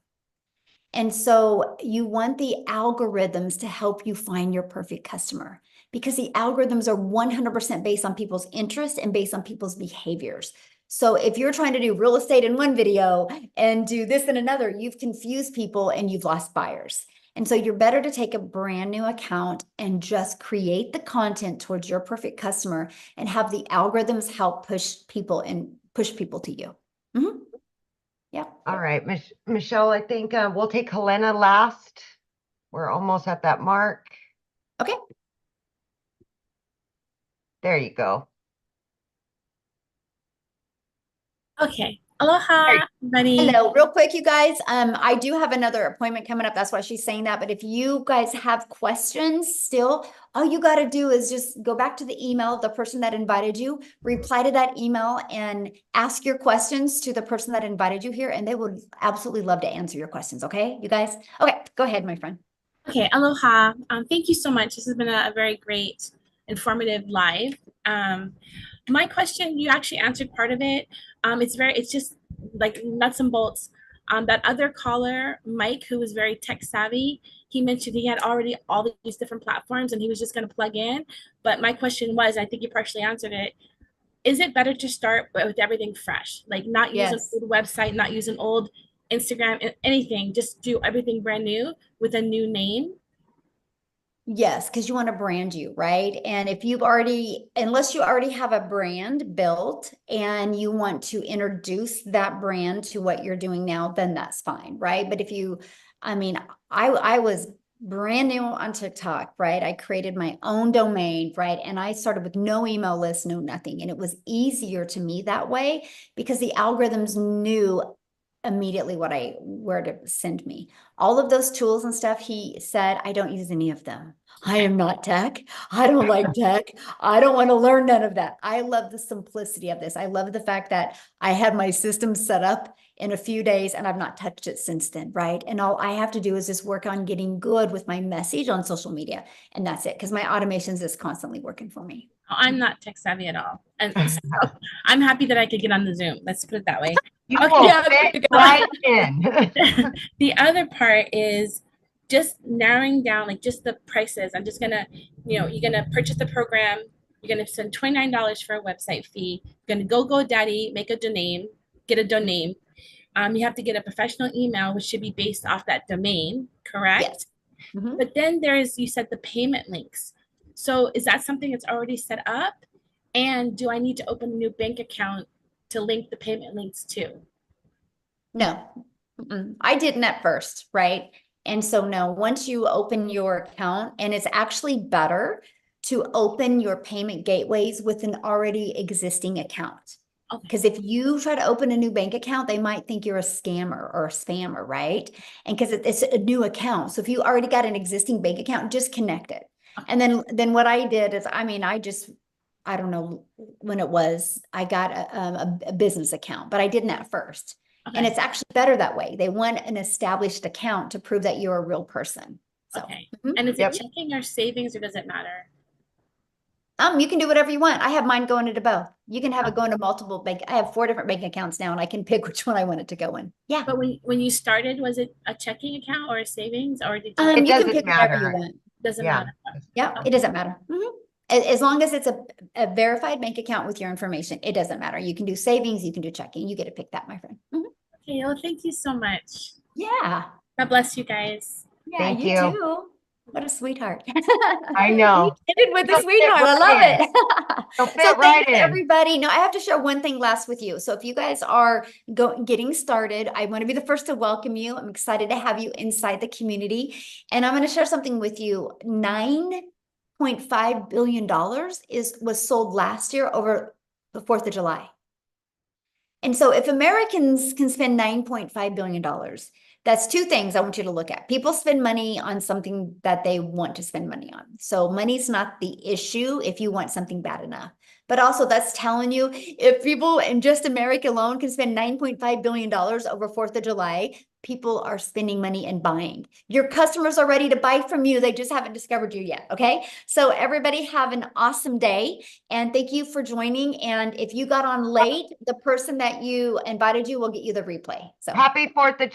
S1: And so you want the algorithms to help you find your perfect customer, because the algorithms are 100% based on people's interests and based on people's behaviors. So if you're trying to do real estate in one video and do this in another, you've confused people and you've lost buyers. And so you're better to take a brand new account and just create the content towards your perfect customer and have the algorithms help push people to you. Yeah.
S2: All right, Michelle, I think we'll take Helena last. We're almost at that mark.
S1: Okay.
S2: There you go.
S14: Okay. Aloha, everybody.
S1: Hello, real quick, you guys. I do have another appointment coming up. That's why she's saying that. But if you guys have questions still, all you got to do is just go back to the email of the person that invited you, reply to that email, and ask your questions to the person that invited you here, and they would absolutely love to answer your questions. Okay, you guys? Okay, go ahead, my friend.
S14: Okay, aloha. Thank you so much. This has been a very great, informative live. My question, you actually answered part of it. It's just like nuts and bolts. That other caller, Mike, who was very tech savvy, he mentioned he had already all these different platforms and he was just going to plug in. But my question was, I think you partially answered it. Is it better to start with everything fresh? Like not use an old website, not use an old Instagram, anything, just do everything brand new with a new name?
S1: Yes, because you want to brand you, right? And if unless you already have a brand built and you want to introduce that brand to what you're doing now, then that's fine, right? But I was brand new on TikTok, right? I created my own domain, right? And I started with no email list, no nothing. And it was easier to me that way because the algorithms knew immediately where to send me. All of those tools and stuff, he said, I don't use any of them. I am not tech. I don't like tech. I don't want to learn none of that. I love the simplicity of this. I love the fact that I had my system set up in a few days and I've not touched it since then, right? And all I have to do is just work on getting good with my message on social media. And that's it, because my automations is constantly working for me.
S14: I'm not tech savvy at all. And so I'm happy that I could get on the Zoom. Let's put it that way.
S2: You will fit right in.
S14: The other part is just narrowing down like just the prices. I'm just gonna, you're gonna purchase the program, you're gonna spend $29 for a website fee, you're gonna go GoDaddy, make a domain, get a domain. You have to get a professional email, which should be based off that domain, correct?
S1: Yes.
S14: But then you said the payment links. So is that something that's already set up? And do I need to open a new bank account to link the payment links to?
S1: No, I didn't at first, right? And so no, once you open your account, and it's actually better to open your payment gateways with an already existing account. Because if you try to open a new bank account, they might think you're a scammer or a spammer, right? And because it's a new account. So if you already got an existing bank account, just connect it. And then what I did is, I don't know when it was, I got a business account, but I didn't at first.
S14: Okay.
S1: And it's actually better that way. They want an established account to prove that you're a real person. So,
S14: okay. And is it checking or savings, or does it matter?
S1: You can do whatever you want. I have mine going into both. You can have it going to multiple bank. I have 4 different bank accounts now, and I can pick which one I want it to go in. Yeah.
S14: But when you started, was it a checking account or a savings, or did you?
S1: You can pick whatever you want.
S14: Doesn't matter.
S1: Yeah, it doesn't matter. As long as it's a verified bank account with your information, it doesn't matter. You can do savings, you can do checking. You get to pick that, my friend.
S14: Okay, well, thank you so much.
S1: Yeah.
S14: God bless you guys.
S1: Yeah,
S2: Thank
S1: you
S2: you.
S1: too. What a sweetheart.
S2: I know.
S1: You ended with a
S2: You'll
S1: sweetheart.
S2: fit
S1: I love
S2: right in.
S1: it.
S2: You'll
S1: So
S2: fit right
S1: thanks
S2: in.
S1: everybody. No, I have to share one thing last with you. So if you guys are getting started, I want to be the first to welcome you. I'm excited to have you inside the community. And I'm going to share something with you. $9.5 billion was sold last year over the 4th of July. And so if Americans can spend $9.5 billion, that's 2 things I want you to look at. People spend money on something that they want to spend money on. So money's not the issue if you want something bad enough. But also that's telling you if people in just America alone can spend $9.5 billion over 4th of July, people are spending money and buying. Your customers are ready to buy from you. They just haven't discovered you yet. Okay. So everybody have an awesome day. And thank you for joining. And if you got on late, the person that you invited you will get you the replay. So
S2: Happy 4th of July.